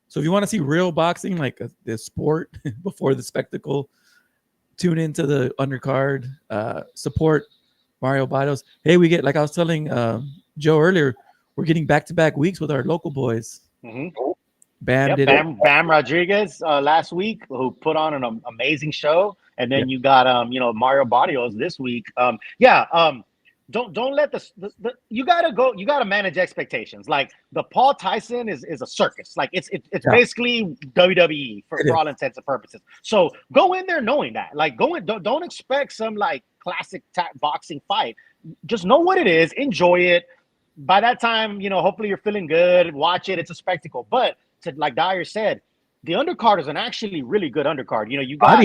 So if you want to see real boxing, like the sport before the spectacle, tune into the undercard. Support Mario Barrios. Hey, we get, like I was telling Joe earlier, we're getting back-to-back weeks with our local boys. Mm-hmm. Bam Rodriguez last week, who put on an amazing show, and then you got Mario Barrios this week. Don't let you gotta manage expectations. Like the Paul Tyson is a circus. Like it's basically WWE for all intents and purposes. So go in there knowing that. Like don't expect some like classic boxing fight. Just know what it is, enjoy it. By that time, hopefully you're feeling good. Watch it. It's a spectacle. But like Dyer said, the undercard is an actually really good undercard. You got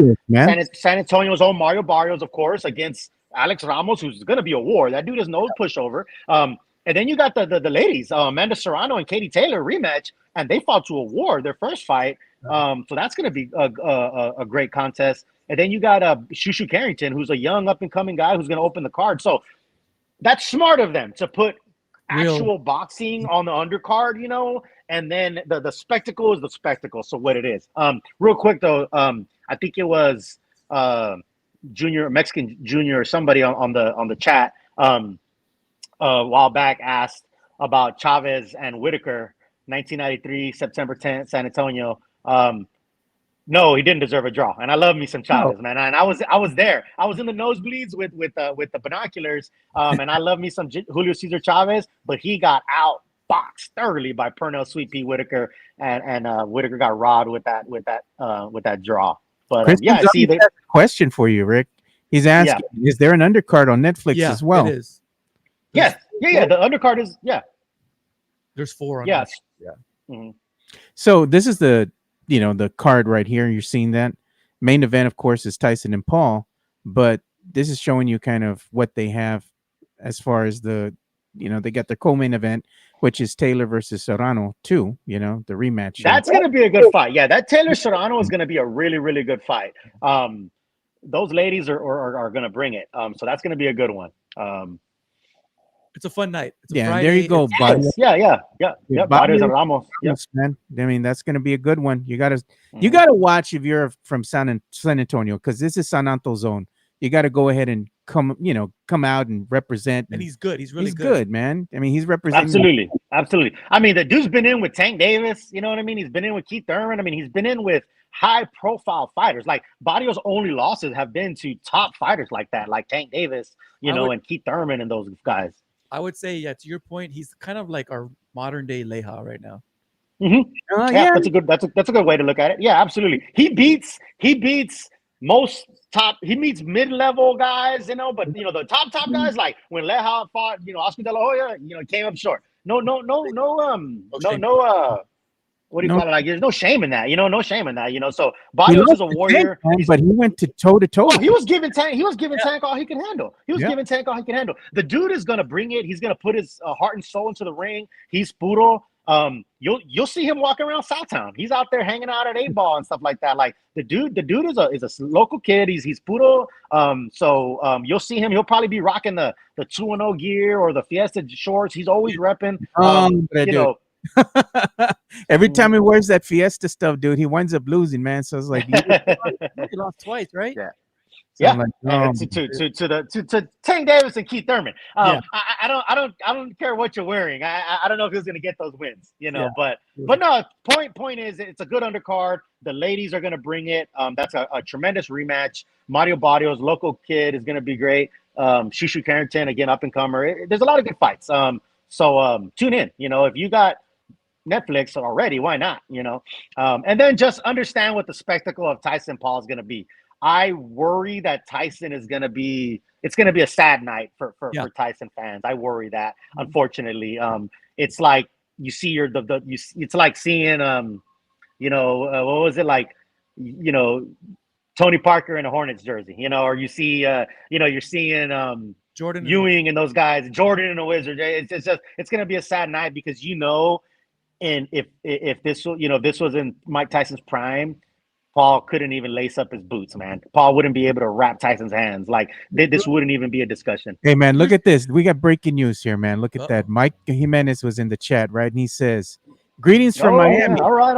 San Antonio's own Mario Barrios, of course, against Alex Ramos, who's going to be a war. That dude is no pushover. And then you got the ladies, Amanda Serrano and Katie Taylor rematch, and they fought to a war, their first fight. So that's going to be a great contest. And then you got Shushu Carrington, who's a young up-and-coming guy who's going to open the card. So that's smart of them to put actual boxing on the undercard, and then the spectacle is the spectacle. So what it is. Real quick though, I think it was Mexican Junior or somebody on the chat a while back asked about Chavez and Whitaker, 1993 September 10th, San Antonio. No, he didn't deserve a draw, and I love me some Chavez, man. And I was there. I was in the nosebleeds with the binoculars, and I love me some Julio Cesar Chavez, but he got outboxed thoroughly by Pernell Sweet Pea Whitaker, and Whitaker got robbed with that draw. But I see that question for you, Rick. He's asking, is there an undercard on Netflix as well? It is. Yeah. The undercard is There's 4 on yes. Yeah. Mm-hmm. So this is the card right here. You're seeing that main event, of course, is Tyson and Paul, but this is showing you kind of what they have as far as they got their co-main event, which is Taylor versus Serrano 2, the rematch. That's going to be a good fight. Yeah, that Taylor Serrano is going to be a really, really good fight. Those ladies are going to bring it. So that's going to be a good one. It's a fun night. It's a Friday. There you go. Yeah. Barrios and Ramos. Yes, man. I mean, that's going to be a good one. You got to watch if you're from San Antonio, because this is San Antonio zone. You got to go ahead and come out and represent. And he's good. He's really good, man. I mean, he's representing. Absolutely. I mean, the dude's been in with Tank Davis. You know what I mean? He's been in with Keith Thurman. I mean, he's been in with high-profile fighters. Like, Barrios' only losses have been to top fighters like that, like Tank Davis, and Keith Thurman and those guys. I would say, to your point, he's kind of like our modern day Leja right now. Mm-hmm. That's a good way to look at it. Yeah, absolutely. He beats most top. He meets mid-level guys, but the top guys, like when Leja fought, Oscar De La Hoya, came up short. No. What do you call it? Like, there's no shame in that, no shame in that, So Barrios is a warrior, but he went to toe to toe. He was giving Tank. Tank all he can handle. Giving Tank all he can handle. The dude is gonna bring it. He's gonna put his heart and soul into the ring. He's puro. You'll see him walking around Southtown. He's out there hanging out at 8-Ball and stuff like that. Like the dude is a local kid. He's puro. So you'll see him. He'll probably be rocking the 2-0 gear or the Fiesta shorts. He's always repping. Every time he wears that Fiesta stuff, dude, he winds up losing, man. So it's like he lost twice, right? Yeah. So yeah, like, to Tank Davis and Keith Thurman. I don't care what you're wearing. I don't know if he's gonna get those wins, But no. Point is, it's a good undercard. The ladies are gonna bring it. That's a tremendous rematch. Mario Barrios, local kid, is gonna be great. Shushu Carrington, again, up and comer. There's a lot of good fights. So tune in. If you got Netflix already, why not? And then just understand what the spectacle of Tyson Paul is gonna be. I worry that Tyson is going to be – it's going to be a sad night for Tyson fans. I worry that, unfortunately. It's like you see it's like seeing, what was it like, Tony Parker in a Hornets jersey, or you see, you're seeing Jordan Ewing and those guys, Jordan and the Wizards. It's going to be a sad night because, and if this was in Mike Tyson's prime, Paul couldn't even lace up his boots, man. Paul wouldn't be able to wrap Tyson's hands. Like, this wouldn't even be a discussion. Hey, man, look at this. We got breaking news here, man. Look at that. Mike Jimenez was in the chat, right? And he says, greetings from Miami. Yeah. All right.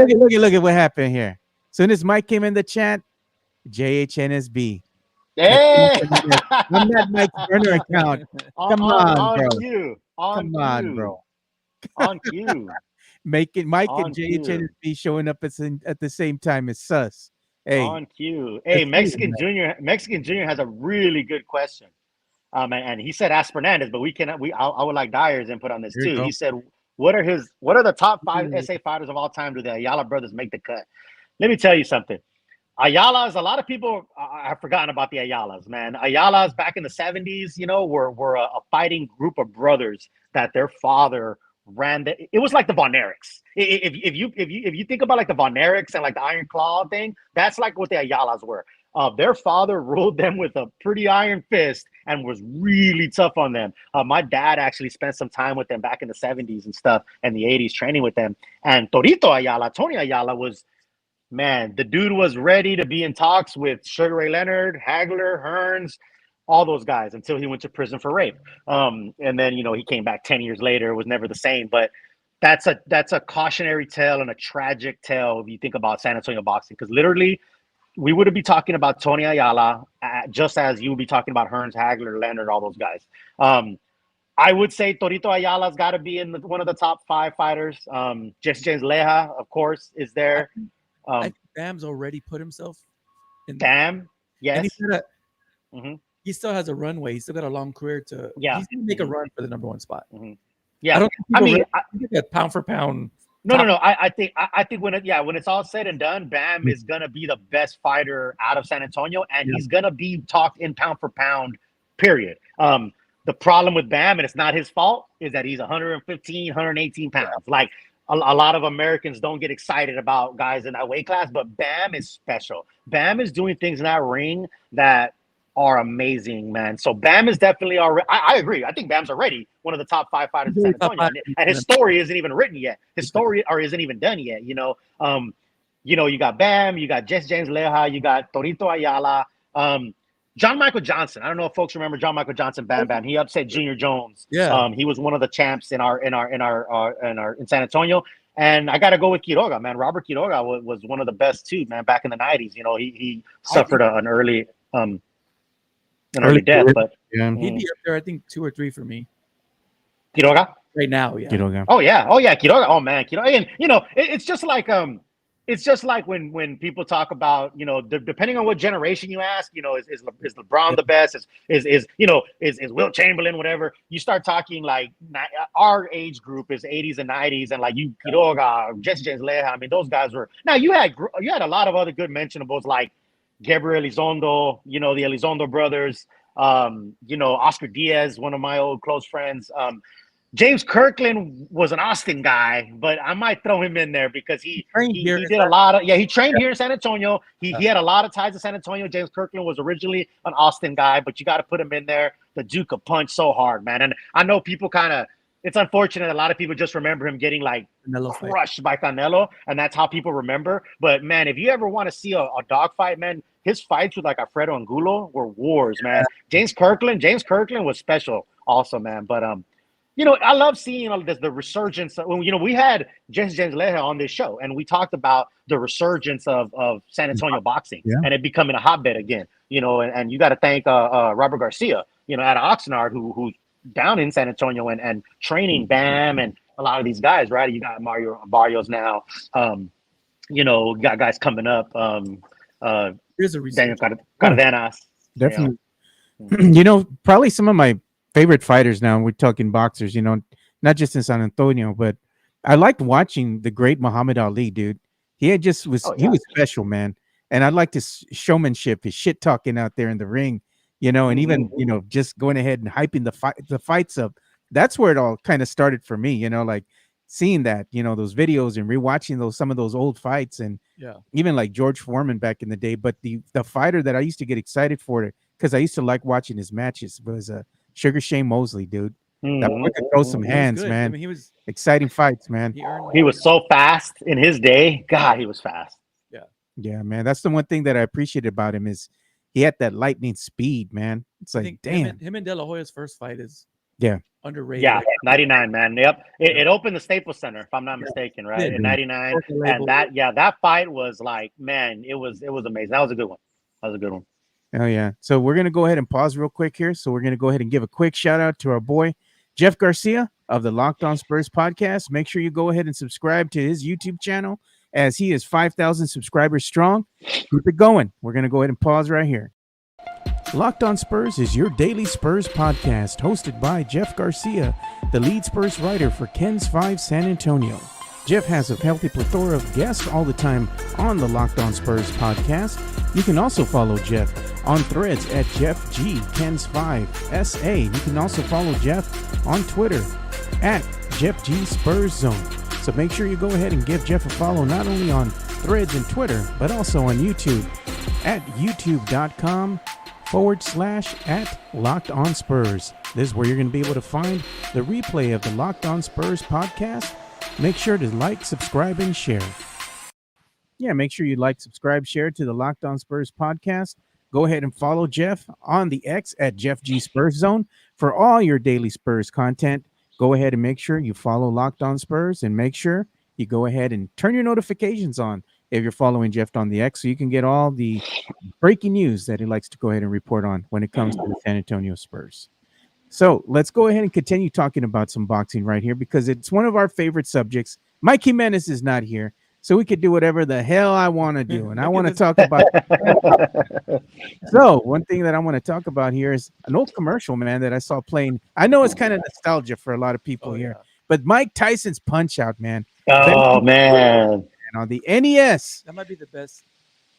Look at what happened here. As soon as Mike came in the chat, JHNSB. Hey! I'm that Mike's burner account. Come on, bro. Come on, bro. On cue. Mike and On JHNSB showing up at the same time as Sus. Hey, on cue. Hey, Mexican Junior has a really good question. And he said ask Spurnandez, but I would like Dyer's input on this too. He said, what are the top 5 SA fighters of all time? Do the Ayala brothers make the cut? Let me tell you something. Ayalas, a lot of people have forgotten about the Ayalas, man. Ayalas back in the 70s, were a fighting group of brothers that their father ran. It was like the Von Erichs. If you think about like the Von Erichs and like the Iron Claw thing, that's like what the Ayalas were. Their father ruled them with a pretty iron fist and was really tough on them. My dad actually spent some time with them back in the 70s and stuff and the 80s training with them. And Tony Ayala was, man, the dude was ready to be in talks with Sugar Ray Leonard, Hagler, Hearns, all those guys until he went to prison for rape. And then, he came back 10 years later, was never the same. But that's a cautionary tale and a tragic tale if you think about San Antonio boxing, because literally we would be talking about Tony Ayala just as you would be talking about Hearns, Hagler, Leonard, all those guys. I would say Torito Ayala's got to be in one of the top 5 fighters. Jesse James Leja, of course, is there. I think Bam's already put himself in. Bam, yes. He still has a runway. He's still got a long career to. Yeah. He's going to make a run for the number 1 spot. Yeah. I think that pound for pound. No. I think when it's all said and done, Bam is gonna be the best fighter out of San Antonio, and he's gonna be talked in pound for pound. Period. The problem with Bam, and it's not his fault, is that he's 115, 118 pounds. Like a lot of Americans don't get excited about guys in that weight class, but Bam is special. Bam is doing things in that ring that are amazing, man. So Bam is definitely already. I agree. I think Bam's already one of the top 5 fighters in San Antonio, and his story isn't even written yet. His story isn't even done yet. You got Bam, you got Jesse James Leja, you got Torito Ayala, John Michael Johnson. I don't know if folks remember John Michael Johnson. Bam. He upset Junior Jones. Yeah. He was one of the champs in San Antonio. And I got to go with Quiroga, man. Robert Quiroga was one of the best too, man. Back in the 90s, he suffered an early death, but he'd be up there, I think 2 or 3 for me. Quiroga right now, yeah. Quiroga. Oh yeah, Quiroga. Oh man, Quiroga. And it's just like when people talk about, depending on what generation you ask, is LeBron the best? Is Wilt Chamberlain, whatever? You start talking like our age group is 80s and 90s, and like Quiroga, Jesse James Leja. I mean, those guys were. Now you had a lot of other good mentionables like Gabriel Elizondo, the Elizondo brothers, Oscar Diaz, one of my old close friends. James Kirkland was an Austin guy, but I might throw him in there because he did a lot of, he trained here in San Antonio. He had a lot of ties to San Antonio. James Kirkland was originally an Austin guy, but you got to put him in there. The Duke could punch so hard, man. And I know people it's unfortunate. A lot of people just remember him getting like crushed by Canelo, and that's how people remember. But man, if you ever want to see a dog fight, man, his fights with like Alfredo Angulo were wars, man. James Kirkland was special also, man. But I love seeing the resurgence. We had Jesse James Leja on this show, and we talked about the resurgence of San Antonio boxing and it becoming a hotbed again. And you got to thank Robert Garcia, out of Oxnard, who's down in San Antonio and training Bam and a lot of these guys, right? You got Mario Barrios now. Got guys coming up. Here's a reason. Daniel Cardenas. Definitely. Probably some of my favorite fighters now. We're talking boxers, not just in San Antonio, but I liked watching the great Muhammad Ali, dude. He was special, man. And I liked his showmanship, his shit talking out there in the ring, and even, just going ahead and hyping the fights up. That's where it all kind of started for me, like seeing that, those videos and rewatching some of those old fights, and even like George Foreman back in the day. But the fighter that I used to get excited for, because I used to like watching his matches, was Sugar Shane Mosley, dude. That boy could throw some hands, man. I mean, he was exciting fights, man. He was so fast in his day. God, he was fast. Yeah, man. That's the one thing that I appreciated about him is he had that lightning speed, man. It's like, damn. Him and De La Hoya's first fight is underrated. Yeah, 99, man. Yep. It opened the Staples Center, if I'm not mistaken, right? In 99. And that fight was like, man, it was amazing. That was a good one. Oh, yeah. So we're going to go ahead and pause real quick here. So we're going to go ahead and give a quick shout out to our boy, Jeff Garcia of the Locked On Spurs podcast. Make sure you go ahead and subscribe to his YouTube channel as he is 5,000 subscribers strong. Keep it going. We're going to go ahead and pause right here. Locked On Spurs is your daily Spurs podcast hosted by Jeff Garcia, the lead Spurs writer for Ken's 5 San Antonio. Jeff has a healthy plethora of guests all the time on the Locked On Spurs podcast. You can also follow Jeff on threads at JeffG10s5SA. You can also follow Jeff on Twitter at JeffGSpursZone. So make sure you go ahead and give Jeff a follow not only on threads and Twitter, but also on YouTube at youtube.com/@LockedOnSpurs. This is where you're going to be able to find the replay of the Locked On Spurs podcast. Make sure to like, subscribe, and share. Yeah, make sure you like, subscribe, share to the Locked On Spurs podcast. go ahead and follow Jeff on the X at Jeff G Spurs Zone for all your daily Spurs content. Go ahead and make sure you follow Locked On Spurs, and make sure you go ahead and turn your notifications on if you're following Jeff on the X, so you can get all the breaking news that he likes to go ahead and report on when it comes to the San Antonio Spurs. So let's go ahead and continue talking about some boxing right here, because it's one of our favorite subjects. Mike Jimenez is not here, so we could do whatever the hell I want to do. And I want to talk about. So one thing that I want to talk about here is an old commercial, man, that I saw playing. I know it's kind of nostalgia for a lot of people here, but Mike Tyson's Punch Out, man. Oh, man. And on the NES. That might be the best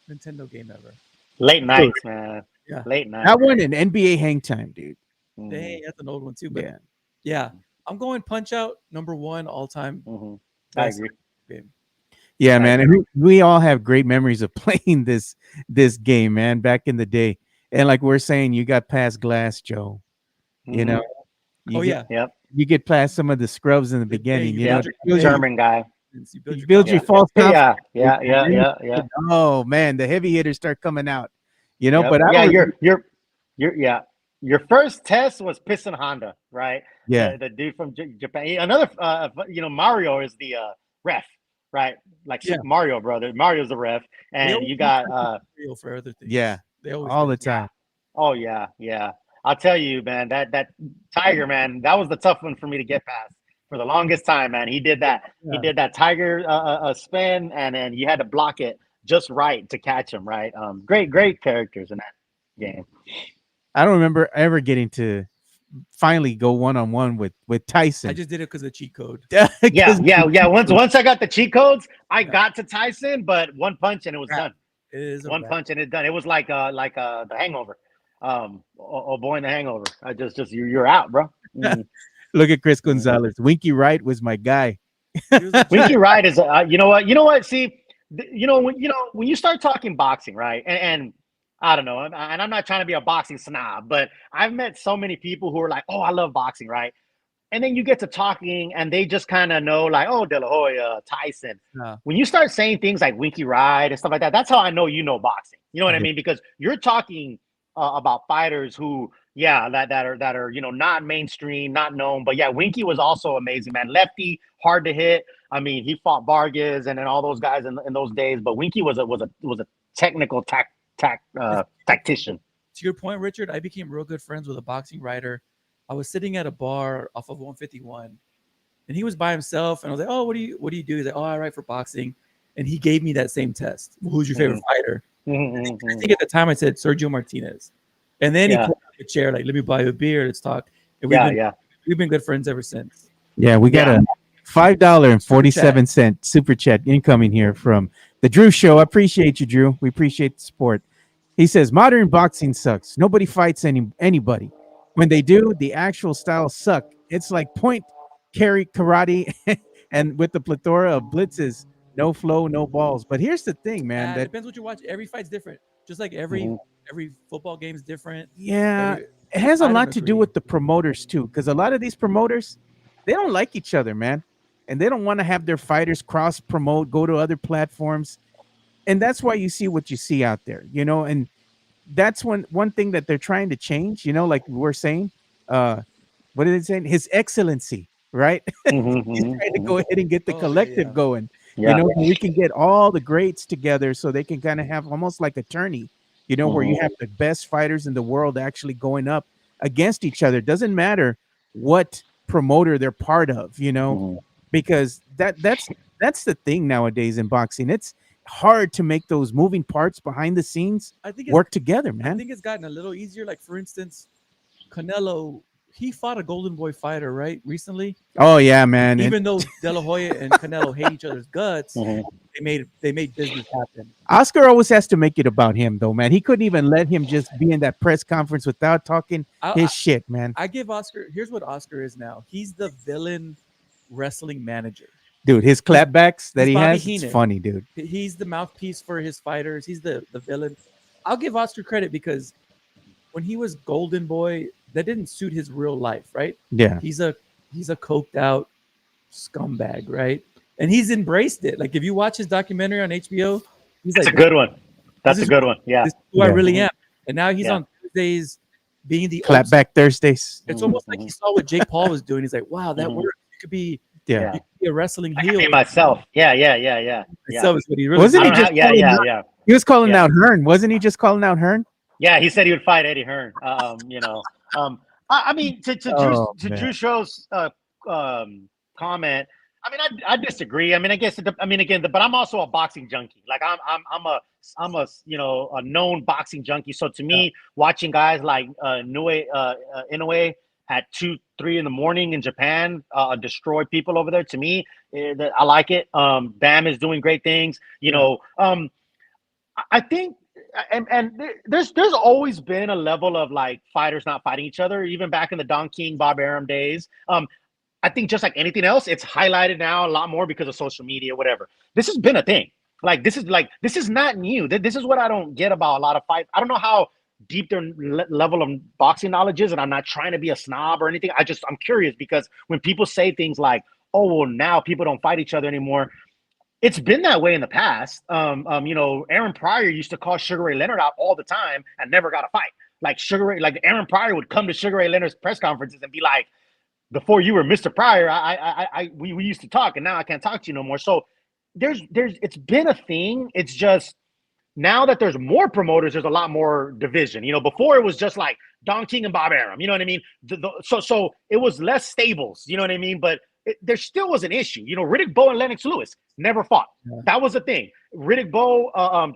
Nintendo game ever. Late nights, man. Yeah. Late nights. That one in NBA Hang Time, dude. Dang, that's an old one too. But yeah, I'm going Punch Out #1 all time. I agree. Game. Yeah, man. And we all have great memories of playing this game, man, back in the day. And like we're saying, you got past Glass Joe. You know? You get past some of the scrubs in the beginning. You know, German guy. You build your false confidence. Yeah. Oh man, the heavy hitters start coming out. You know, but your first test was Piston Honda, right? Yeah. The dude from Japan. Another Mario is the ref, right? Like Super Mario brother. Mario's the ref. And you got for other things. Yeah. They always all the time. Oh yeah. I'll tell you, man, that Tiger, man, that was the tough one for me to get past for the longest time, man. He did that. Yeah. He did that Tiger spin, and then you had to block it just right to catch him, right? Great characters in that game. I don't remember ever getting to finally go one-on-one with Tyson. I just did it because of cheat code. Yeah. Once I got the cheat codes, I got to Tyson, but one punch and it was done. It is one punch and it's done. It was like the Hangover. Boy in the Hangover. I just you're out, bro. Look at Chris Gonzalez. Winky Wright was my guy. Winky Wright is you know what? See, when you start talking boxing, right? And I don't know, and I'm not trying to be a boxing snob, but I've met so many people who are like, "Oh, I love boxing," right? And then you get to talking, and they just kind of know, like, "Oh, De La Hoya, Tyson." When you start saying things like Winky Wright and stuff like that, that's how I know you know boxing. You know what I mean? Because you're talking about fighters who, that are not mainstream, not known, but Winky was also amazing, man. Lefty, hard to hit. I mean, he fought Vargas and then all those guys in those days, but Winky was a technical tactician. To your point, Richard, I became real good friends with a boxing writer. I was sitting at a bar off of 151, and he was by himself, and I was like, "Oh, what do you do?" He's like, "Oh, I write for boxing," and he gave me that same test. Well, who's your favorite fighter? I think at the time I said Sergio Martinez, and then he pulled out a chair, like, "Let me buy you a beer. Let's talk." And we've been good friends ever since. Yeah, we got a $5.47 super chat incoming here from the Drew Show. I appreciate you, Drew. We appreciate the support. He says, modern boxing sucks. Nobody fights anybody. When they do, the actual styles suck. It's like point carry karate and with the plethora of blitzes, no flow, no balls. But here's the thing, man. That depends what you watch. Every fight's different. Just like every football game is different. Yeah, it has a lot to do with the promoters too, because a lot of these promoters, they don't like each other, man. And they don't want to have their fighters cross promote, go to other platforms. And that's why you see what you see out there, and that's one thing that they're trying to change, like we're saying, what are they saying? His Excellency, right? He's trying to go ahead and get the collective going, we can get all the greats together so they can kind of have almost like a tourney, where you have the best fighters in the world actually going up against each other. Doesn't matter what promoter they're part of, because that's the thing nowadays in boxing. It's hard to make those moving parts behind the scenes work together, man. I think it's gotten a little easier. Like, for instance, Canelo, he fought a Golden Boy fighter, right, recently. Oh yeah, man. Even though De La Hoya and Canelo hate each other's guts, they made business happen. Oscar always has to make it about him, though, man. He couldn't even let him just be in that press conference without talking his shit, man. I give Oscar. Here's what Oscar is now. He's the villain wrestling manager. Dude, his clapbacks that he has, it's funny, dude. He's the mouthpiece for his fighters. He's the villain. I'll give Oscar credit because when he was Golden Boy, that didn't suit his real life, right? Yeah. He's a coked out scumbag, right? And he's embraced it. Like, if you watch his documentary on HBO, he's That's like, a good one. That's a good one. Yeah. This is who I really am. and now he's on Thursdays being the clapback Thursdays. It's almost like he saw what Jake Paul was doing. He's like, wow, that works. You could be you could be a wrestling heel. Myself. Yeah. So is what he really wasn't he just he was calling out Hearn, wasn't he just calling out Hearn? Yeah, he said he would fight Eddie Hearn. I mean, to Drew Show's comment, I mean, I disagree. I mean, I guess but I'm also a boxing junkie. Like I'm a known boxing junkie. So to me, watching guys like Inoue at 2-3 in the morning in Japan destroy people over there, to me, I like it. Bam is doing great things. I think. And there's always been a level of like fighters not fighting each other, even back in the Don King, Bob Arum days. I think just like anything else, it's highlighted now a lot more because of social media, whatever. This has been a thing. This is not new. This is what I don't get about a lot of fights. I don't know how deep their level of boxing knowledge is, and I'm not trying to be a snob or anything. I'm curious because when people say things like, "Oh, well, now people don't fight each other anymore," it's been that way in the past. Aaron Pryor used to call Sugar Ray Leonard out all the time and never got a fight. Like Aaron Pryor would come to Sugar Ray Leonard's press conferences and be like, "Before you were Mr. Pryor, we used to talk, and now I can't talk to you no more." So it's been a thing. It's just now that there's more promoters, there's a lot more division. Before it was just like Don King and Bob Arum. You know what I mean? So it was less stables. You know what I mean? But there still was an issue. Riddick Bowe and Lennox Lewis never fought. Yeah. That was the thing. Riddick Bowe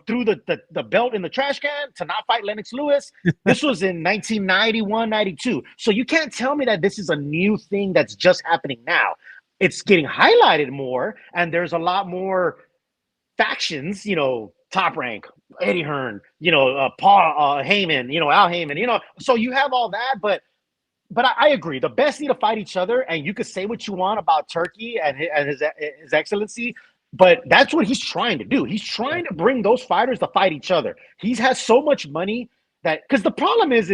threw the belt in the trash can to not fight Lennox Lewis. This was in 1991, 92. So you can't tell me that this is a new thing that's just happening now. It's getting highlighted more, and there's a lot more factions, Top Rank, Eddie Hearn, Paul Heyman, Al Heyman, so you have all that, but I agree. The best need to fight each other, and you could say what you want about Turkey and his excellency, but that's what he's trying to do. He's trying to bring those fighters to fight each other. He has so much money because the problem is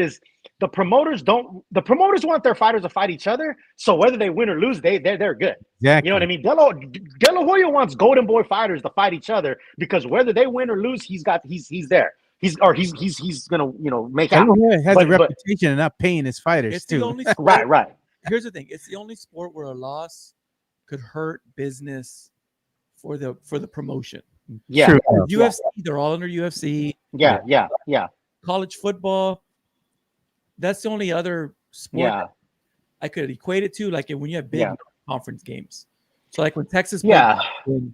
the promoters want their fighters to fight each other. So whether they win or lose, they're good. Exactly. You know what I mean? De La Hoya wants Golden Boy fighters to fight each other because whether they win or lose, he's there. He's gonna make out. Has a reputation of not paying his fighters. It's too. The only sport, right. Here's the thing: it's the only sport where a loss could hurt business for the promotion. Yeah, true. UFC, they're all under UFC. Yeah. College football, that's the only other sport I could equate it to. Like when you have big conference games, so like when Texas when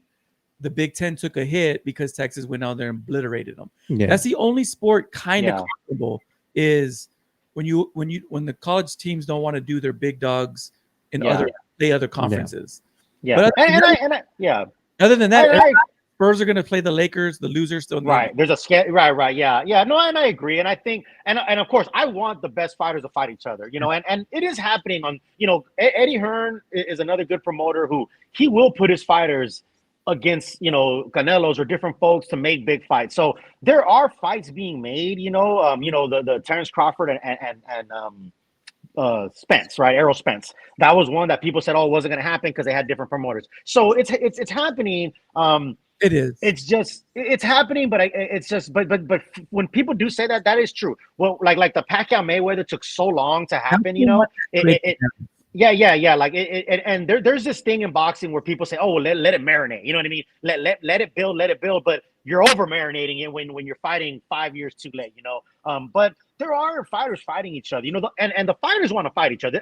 the Big Ten took a hit because Texas went out there and obliterated them. Yeah. That's the only sport kind of comparable is when the college teams don't want to do their big dogs in other conferences. Yeah. But other than that, Spurs are going to play the Lakers. The losers still There's a scale. Right. Yeah. No, and I agree. And I think, and of course, I want the best fighters to fight each other. And it is happening on. Eddie Hearn is another good promoter who he will put his fighters against Canelos or different folks to make big fights. So there are fights being made. The Terrence Crawford and Spence, right? Errol Spence. That was one that people said, "Oh, it wasn't going to happen because they had different promoters." So it's happening. It is. It's happening, but but when people do say that, that is true. Well, like the Pacquiao Mayweather took so long to happen, Like and there's this thing in boxing where people say, "Oh, well, let it marinate." You know what I mean? Let it build. But you're over marinating it when you're fighting 5 years too late. But there are fighters fighting each other. And the fighters want to fight each other.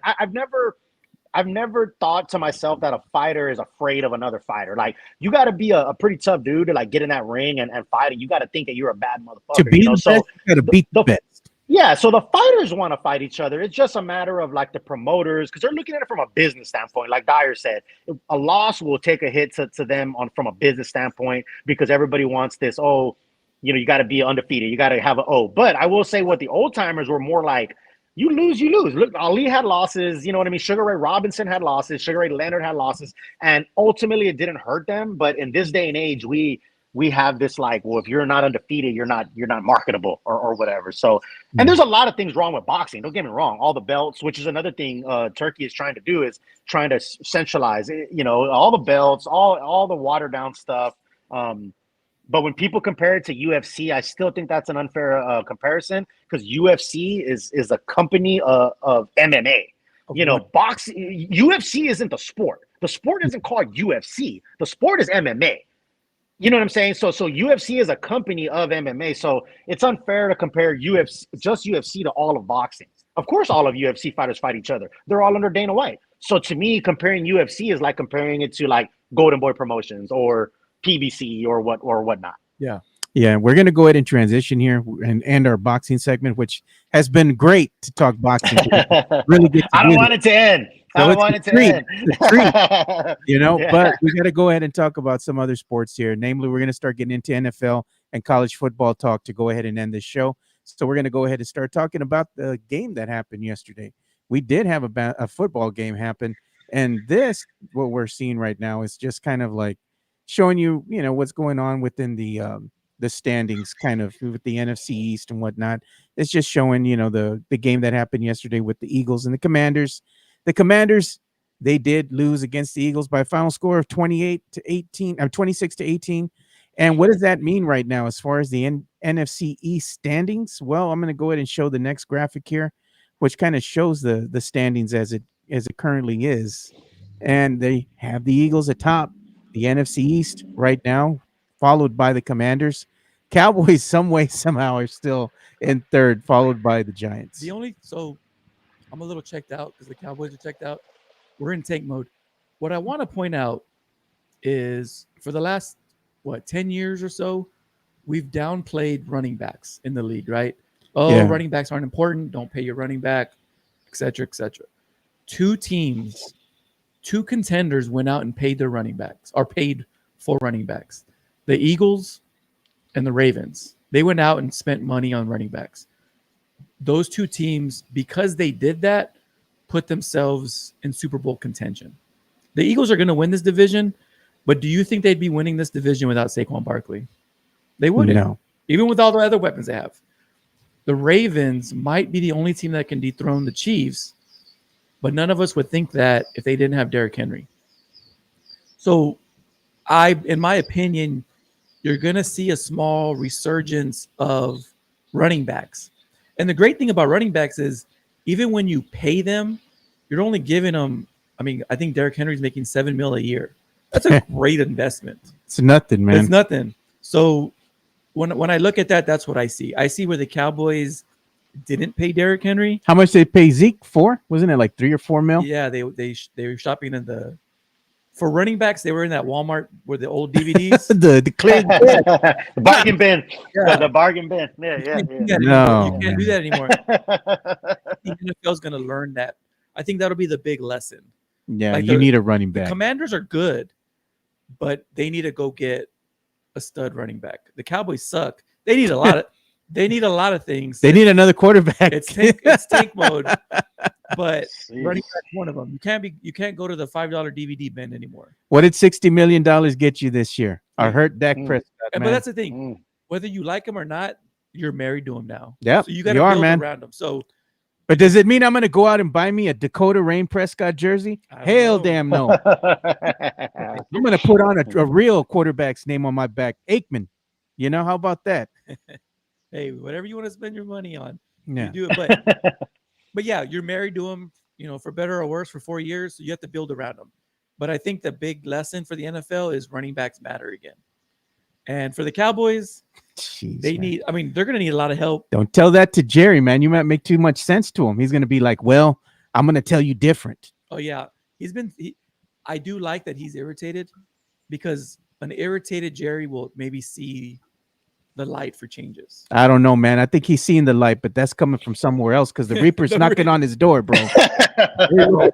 I've never thought to myself that a fighter is afraid of another fighter. Like, you got to be a pretty tough dude to like get in that ring and fight it. You got to think that you're a bad motherfucker. To be the best, you got to beat the best. Yeah, so the fighters want to fight each other. It's just a matter of like the promoters, because they're looking at it from a business standpoint. Like Dyer said, a loss will take a hit to them from a business standpoint because everybody wants this. Oh, you got to be undefeated. You got to have an O. But I will say what the old timers were more like. You lose, you lose. Look, Ali had losses. You know what I mean? Sugar Ray Robinson had losses. Sugar Ray Leonard had losses. And ultimately, it didn't hurt them. But in this day and age, we have this like, well, if you're not undefeated, you're not marketable or whatever. So, and there's a lot of things wrong with boxing. Don't get me wrong. All the belts, which is another thing Turkey is trying to do, is trying to centralize, all the belts, all the watered down stuff. But when people compare it to UFC, I still think that's an unfair comparison because UFC is a company of MMA. You know, boxing, UFC isn't the sport. The sport isn't called UFC. The sport is MMA. You know what I'm saying? So UFC is a company of MMA. So it's unfair to compare UFC to all of boxing. Of course, all of UFC fighters fight each other. They're all under Dana White. So to me, comparing UFC is like comparing it to like Golden Boy Promotions or PBC or whatnot. Yeah. Yeah, we're going to go ahead and transition here and end our boxing segment, which has been great to talk boxing. Really good. I don't want it to end. I don't want it to end. It's a treat, you know, but we got to go ahead and talk about some other sports here. Namely, we're going to start getting into NFL and college football talk to go ahead and end this show. So we're going to go ahead and start talking about the game that happened yesterday. We did have a football game happen, and this, what we're seeing right now, is just kind of like showing you, you know, what's going on within the standings, kind of with the NFC East and whatnot. It's just showing, you know, the game that happened yesterday with the Eagles and the Commanders. The Commanders, they did lose against the Eagles by a final score of 26-18. And what does that mean right now as far as the NFC East standings? Well, I'm going to go ahead and show the next graphic here, which kind of shows the standings as it currently is. And they have the Eagles atop the NFC East right now, followed by the Commanders. Cowboys, some way, somehow, are still in third, followed by the Giants. So I'm a little checked out because the Cowboys are checked out. We're in tank mode. What I want to point out is for the last, 10 years or so, we've downplayed running backs in the league, right? Running backs aren't important. Don't pay your running back, et cetera, et cetera. Two contenders went out and paid their running backs, or paid for running backs. The Eagles and the Ravens. They went out and spent money on running backs. Those two teams, because they did that, put themselves in Super Bowl contention. The Eagles are going to win this division, but do you think they'd be winning this division without Saquon Barkley? They wouldn't. No. Even with all the other weapons they have. The Ravens might be the only team that can dethrone the Chiefs, but none of us would think that if they didn't have Derrick Henry. So in my opinion, you're going to see a small resurgence of running backs. And the great thing about running backs is even when you pay them, you're only giving them, I think Derrick Henry's making $7 million a year. That's a great investment. It's nothing, man. It's nothing. So when I look at that, that's what I see. I see where the Cowboys didn't pay Derrick Henry. How much they pay Zeke for? Wasn't it like $3 or $4 million? Yeah, they were shopping in for running backs, they were in that Walmart with the old DVDs. the clear the bargain bin. Yeah. The bargain bin. Yeah. You can't do that anymore. The NFL is going to learn that. I think that'll be the big lesson. Yeah, you need a running back. The Commanders are good, but they need to go get a stud running back. The Cowboys suck. They need a lot of things. They need another quarterback. It's tank mode. But running back one of them. You can't go to the $5 DVD bin anymore. What did $60 million get you this year? I hurt Dak Prescott. But that's the thing. Whether you like him or not, you're married to him now. Yeah, so you got to build around him. So, but does it mean I'm going to go out and buy me a Dakota Rain Prescott jersey? Hell, damn no. I'm going to put on a real quarterback's name on my back, Aikman. You know, how about that? Hey, whatever you want to spend your money on, you do it. But yeah, you're married to him, for better or worse for 4 years. So you have to build around him. But I think the big lesson for the NFL is running backs matter again. And for the Cowboys, they're going to need a lot of help. Don't tell that to Jerry, man. You might make too much sense to him. He's going to be like, well, I'm going to tell you different. Oh, yeah. I do like that he's irritated because an irritated Jerry will maybe see the light for changes. I don't know, man. I think he's seeing the light, but that's coming from somewhere else because the Reaper's knocking on his door, bro.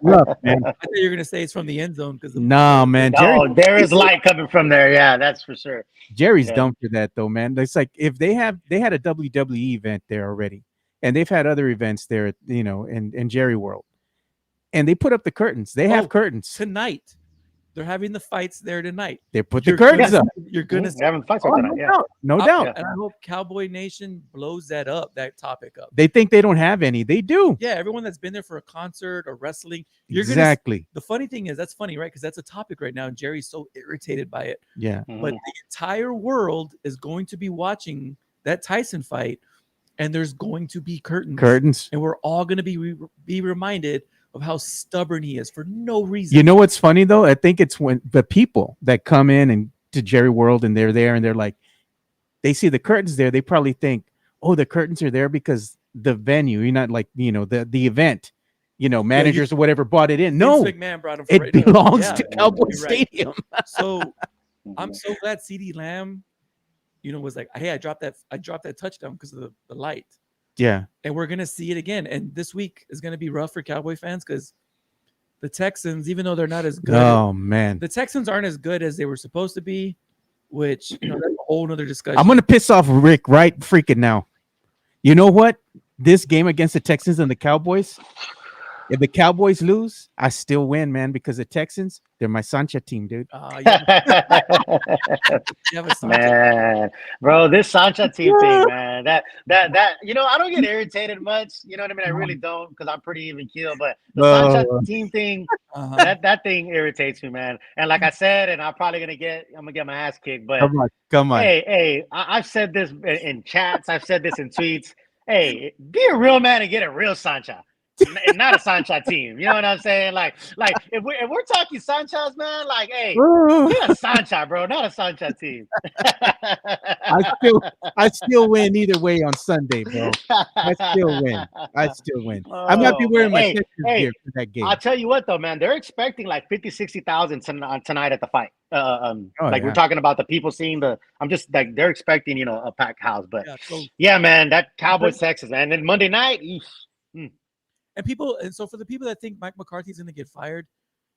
Rough, man. I thought you were gonna say it's from the end zone because man. No, there is light coming from there. Yeah, that's for sure. Jerry's dumb for that, though, man. It's like if they had a WWE event there already, and they've had other events there, in Jerry World, and they put up the curtains. They have curtains tonight. they're having the fights there tonight. They put the curtains up. You're gonna They're having fights tonight. No doubt. And I hope Cowboy Nation blows that topic up. They think they don't have any. They do. Yeah, everyone that's been there for a concert or wrestling. Exactly. The funny thing is, that's funny, right? Because that's a topic right now, and Jerry's so irritated by it. Yeah. But the entire world is going to be watching that Tyson fight, and there's going to be curtains. And we're all going to be reminded of how stubborn he is for no reason. You know what's funny though? I think it's when the people that come in and to Jerry World and they're there and they're like, they see the curtains there. They probably think, oh, the curtains are there because the venue, you're not like, the event, managers or whatever bought it in. No, McMahon brought him it belongs to Cowboy Stadium. So I'm so glad CeeDee Lamb, was like, hey, I dropped that touchdown because of the light. Yeah. And we're going to see it again. And this week is going to be rough for Cowboy fans because the Texans, even though they're not as good. Oh, man. The Texans aren't as good as they were supposed to be, which, that's a whole nother discussion. I'm going to piss off Rick right freaking now. You know what? This game against the Texans and the Cowboys, if the Cowboys lose, I still win, man, because the Texans, they're my Sancha team, dude. Man, bro, this Sancha team thing, man, that I don't get irritated much. You know what I mean? I really don't, because I'm pretty even keel. But the Sancha team thing, that thing irritates me, man. And like I said, and I'm gonna get my ass kicked. But come on. Hey, I've said this in chats. I've said this in tweets. Hey, be a real man and get a real Sancha. And not a Sancha team, you know what I'm saying? Like if we're talking Sanchas, man, like, hey, get a Sancha, bro, not a Sancha team. I still win either way on Sunday, bro. I still win. I might be wearing my gear for that game. I'll tell you what, though, man, they're expecting like 50,000-60,000 tonight at the fight. We're talking about the people seeing I'm just like, they're expecting, a packed house. But man, that Cowboys Texas, man. And then Monday night. And so for the people that think Mike McCarthy's going to get fired,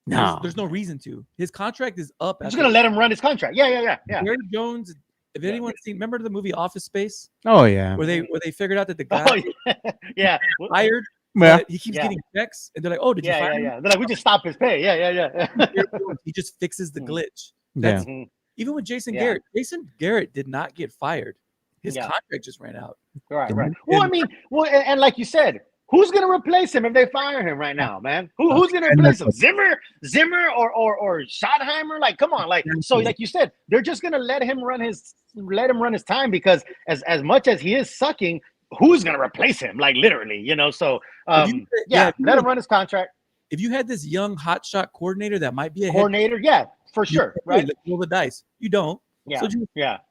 there's no reason to. His contract is up. He's going to let him run his contract. Yeah. Jerry Jones, if anyone's seen, remember the movie Office Space? Oh, yeah. Where they figured out that the guy fired. Yeah. He keeps getting checks, and they're like, "Oh, did you fire him?" Yeah. They're like, "We just stopped his pay." Yeah. He just fixes the glitch. That's even with Jason Garrett. Jason Garrett did not get fired. His contract just ran out. Right. Well, and like you said, who's going to replace him if they fire him right now, man? Who's going to replace him? Zimmer or Schottenheimer? Like, come on. Like, so like you said, they're just going to let him run his time, because as much as he is sucking, who's going to replace him? Like, literally, So, let him run his contract. If you had this young hotshot coordinator that might be a coordinator, for sure. Right. Roll the dice. You don't. Yeah. So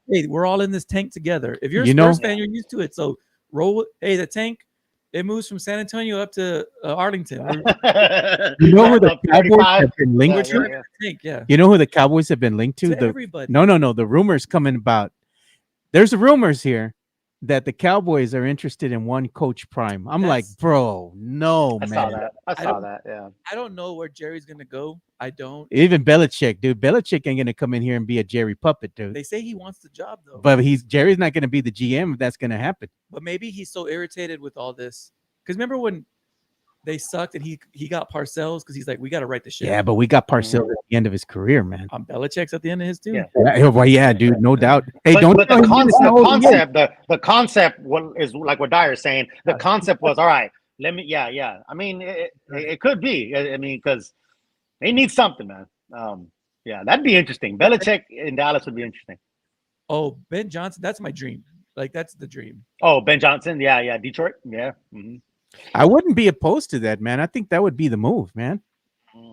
hey, we're all in this tank together. If you're a Spurs fan, you're used to it. So roll. Hey, the tank. It moves from San Antonio up to Arlington. You know who the Cowboys have been linked to? You know who the Cowboys have been linked to? Everybody. No. The rumors coming about. There's rumors here that the Cowboys are interested in one Coach Prime. I'm like, bro, no, man. I saw that. Yeah. I don't know where Jerry's gonna go. I don't. Even Belichick, dude. Belichick ain't gonna come in here and be a Jerry puppet, dude. They say he wants the job though. But Jerry's not gonna be the GM if that's gonna happen. But maybe he's so irritated with all this. Because remember when they sucked and he got Parcells, because he's like, we got to write the shit. Yeah, but we got Parcells at the end of his career, man. Belichick's at the end of his too. Yeah, dude, no doubt. Hey, but the concept is like what Dyer is saying. The concept was, all right, let me. Yeah. I mean, it could be. I mean, because they need something, man. That'd be interesting. Belichick in Dallas would be interesting. Oh, Ben Johnson, that's my dream. Like, that's the dream. Oh, Ben Johnson, yeah, Detroit, yeah. Mm-hmm. I wouldn't be opposed to that, man. I think that would be the move, man.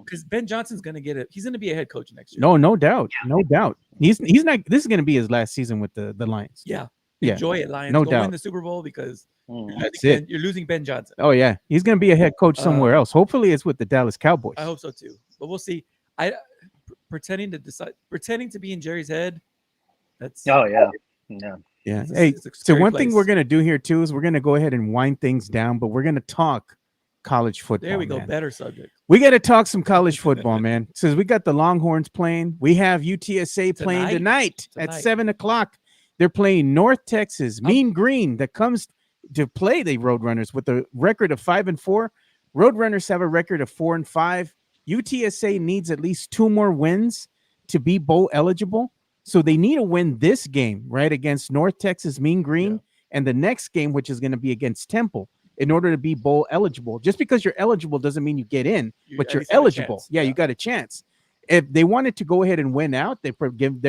Because Ben Johnson's gonna get it. He's gonna be a head coach next year. No doubt, no doubt. He's not. This is gonna be his last season with the Lions. Yeah. Enjoy it, Lions. No Go doubt. Win the Super Bowl because that's it. You're losing Ben Johnson. Oh yeah, he's gonna be a head coach somewhere else. Hopefully, it's with the Dallas Cowboys. I hope so too, but we'll see. Pretending to be in Jerry's head. That's Yeah. Hey, so one thing we're gonna do here too is we're gonna go ahead and wind things down, but we're gonna talk college football. There we go. Man. Better subject. We got to talk some college football, man. Since we got the Longhorns playing, we have UTSA playing tonight at 7:00. They're playing North Texas, Mean Green, that comes to play the Roadrunners with a record of 5-4. Roadrunners have a record of 4-5. UTSA needs at least 2 more wins to be bowl eligible. So they need to win this game, right, against North Texas Mean Green, and the next game, which is going to be against Temple, in order to be bowl eligible. Just because you're eligible doesn't mean you get in, but you're eligible. Yeah, you got a chance. If they wanted to go ahead and win out, they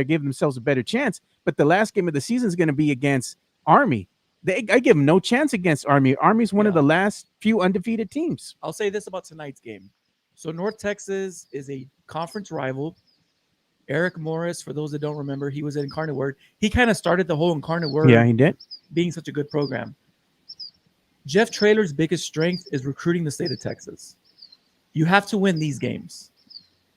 give themselves a better chance. But the last game of the season is going to be against Army. I give them no chance against Army. Army's one of the last few undefeated teams. I'll say this about tonight's game. So North Texas is a conference rival. Eric Morris, for those that don't remember, he was at Incarnate Word. He kind of started the whole Incarnate Word. Yeah, he did. Being such a good program. Jeff Traylor's biggest strength is recruiting the state of Texas. You have to win these games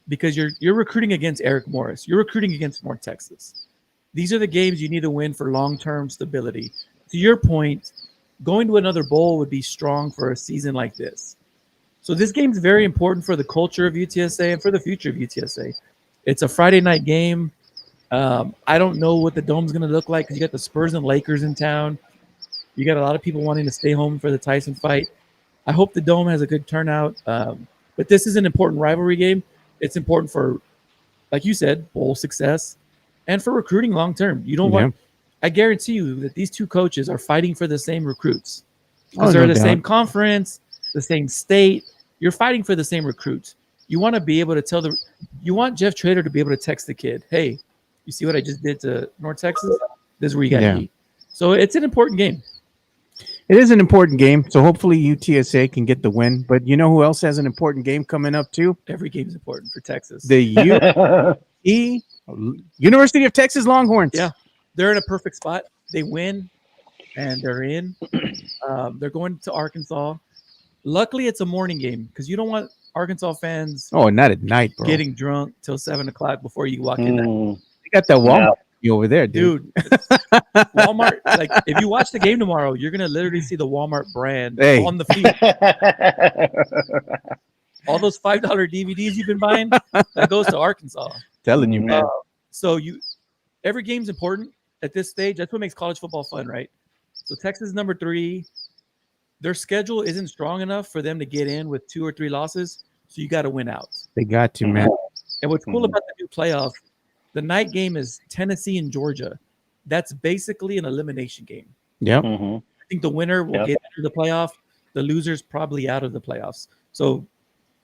because you're recruiting against Eric Morris. You're recruiting against North Texas. These are the games you need to win for long-term stability. To your point, going to another bowl would be strong for a season like this. So this game is very important for the culture of UTSA and for the future of UTSA. It's a Friday night game. I don't know what the dome's going to look like because you got the Spurs and Lakers in town. You got a lot of people wanting to stay home for the Tyson fight. I hope the dome has a good turnout. But this is an important rivalry game. It's important for, like you said, bowl success and for recruiting long term. You don't want. I guarantee you that these two coaches are fighting for the same recruits because they're the same conference, the same state. You're fighting for the same recruits. You want to be able to you want Jeff Traylor to be able to text the kid, hey, you see what I just did to North Texas? This is where you got to eat. So it's an important game. It is an important game. So hopefully UTSA can get the win. But you know who else has an important game coming up too? Every game is important for Texas. The University of Texas Longhorns. Yeah, they're in a perfect spot. They win, and they're in. They're going to Arkansas. Luckily, it's a morning game because you don't want Arkansas fans. Oh, not at night, bro. Getting drunk till 7 o'clock before you walk in. They got that Walmart over there, dude. Walmart. Like if you watch the game tomorrow, you're gonna literally see the Walmart brand on the field. All those $5 DVDs you've been buying, that goes to Arkansas. Telling you, man. So every game's important at this stage. That's what makes college football fun, right? So Texas is number 3. Their schedule isn't strong enough for them to get in with 2 or 3 losses. So you got to win out. They got to, man. And what's cool about the new playoff, the night game is Tennessee and Georgia. That's basically an elimination game. Yep. I think the winner will get into the playoff. The loser's probably out of the playoffs. So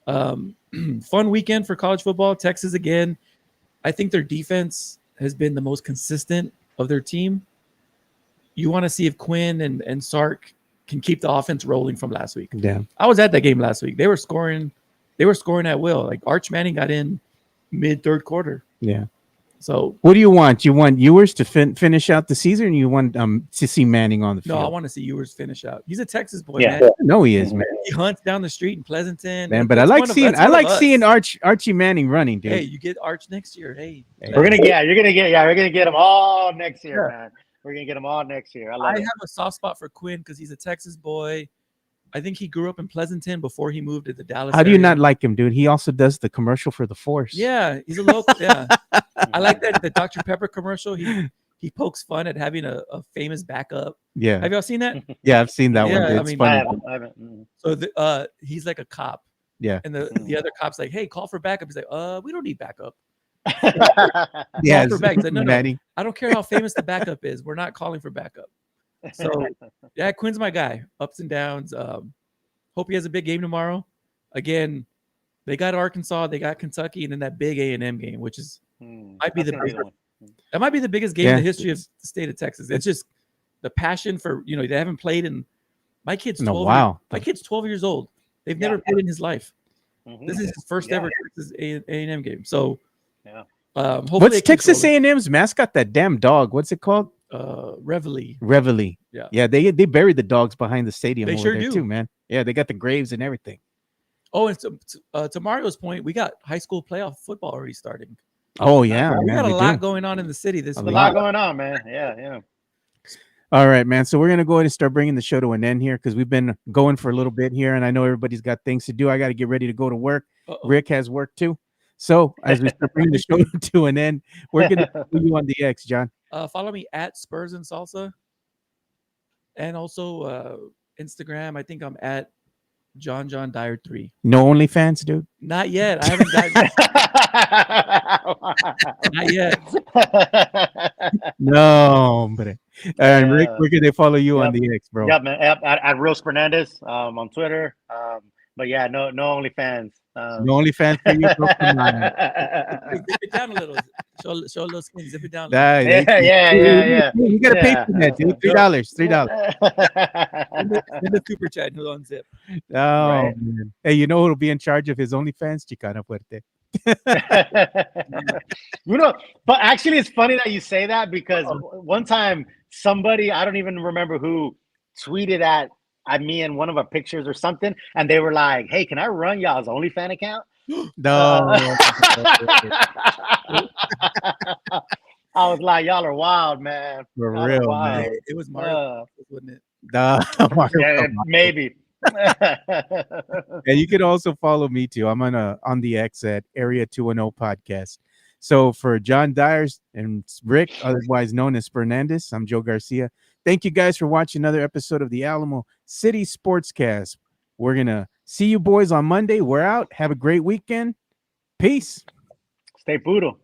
fun weekend for college football. Texas again. I think their defense has been the most consistent of their team. You want to see if Quinn and Sark can keep the offense rolling from last week. Yeah. I was at that game last week. They were scoring at will. Like Arch Manning got in mid third quarter. Yeah. So what do you want? You want Ewers to finish out the season, or you want to see Manning on the field? No, I want to see Ewers finish out. He's a Texas boy, man. No, he is, man. He hunts down the street in Pleasanton. Man, but I like seeing Archie Manning running, dude. Hey, you get Arch next year. Hey, we're gonna get him all next year, man. We're gonna get them all next year. I have a soft spot for Quinn because he's a Texas boy. I think he grew up in Pleasanton before he moved to the Dallas. How do you not like him, dude? He also does the commercial for the Force. Yeah, he's a local. Yeah, I like that the Dr. Pepper commercial. He pokes fun at having a famous backup. Yeah, have y'all seen that? Yeah, I've seen that one. It's funny. I haven't. So he's like a cop. Yeah, and the other cop's like, "Hey, call for backup." He's like, "We don't need backup." Yeah, like, no, I don't care how famous the backup is. We're not calling for backup. So yeah, Quinn's my guy. Ups and downs. Hope he has a big game tomorrow. Again, they got Arkansas, they got Kentucky, and then that big A&M game, which is might be the biggest game in the history of the state of Texas. It's just the passion for they haven't played in. My kid's 12. My kid's 12 years old. They've never played in his life. This is his first ever Texas A&M game. So. Yeah. What's Texas A&M's mascot? That damn dog. What's it called? Reveille. Yeah. Yeah. They buried the dogs behind the stadium. They sure do, too, man. Yeah, they got the graves and everything. Oh, and to Mario's point, we got high school playoff football already starting. Oh yeah, we got a lot going on in the city this week. A lot going on, man. Yeah. All right, man. So we're gonna go ahead and start bringing the show to an end here because we've been going for a little bit here, and I know everybody's got things to do. I got to get ready to go to work. Rick has work too. So as we start bringing the show to an end, we're going to put you on the X, John. Follow me at Spurs and Salsa. And also Instagram. I think I'm at John Dyer 3. No OnlyFans, dude. Not yet. I haven't gotten. Not yet. No, but Rick, where can they follow you on the X, bro? Yeah, man. At Real Spurnandez on Twitter. But yeah, no OnlyFans. No OnlyFans for you, bro. Come on. Zip it down a little. Show a little skin. Zip it down. Yeah. You gotta pay for that, dude. $3. Send a super chat. Who'll unzip? Oh, right. Man. Hey, you know who'll be in charge of his OnlyFans? Chicana Fuerte. But actually, it's funny that you say that because one time somebody, I don't even remember who, tweeted at me in one of our pictures or something, and they were like, "Hey, can I run y'all's OnlyFans account?" No. I was like, "Y'all are wild, man." For real, man. It was Mario, wasn't it? Yeah, maybe. And you can also follow me too. I'm on the X at Area 210 Podcast. So for John Dyers and Rick, otherwise known as Spurnandez, I'm Joe Garcia. Thank you guys for watching another episode of the Alamo City Sportscast. We're gonna see you boys on Monday. We're out. Have a great weekend. Peace. Stay brutal.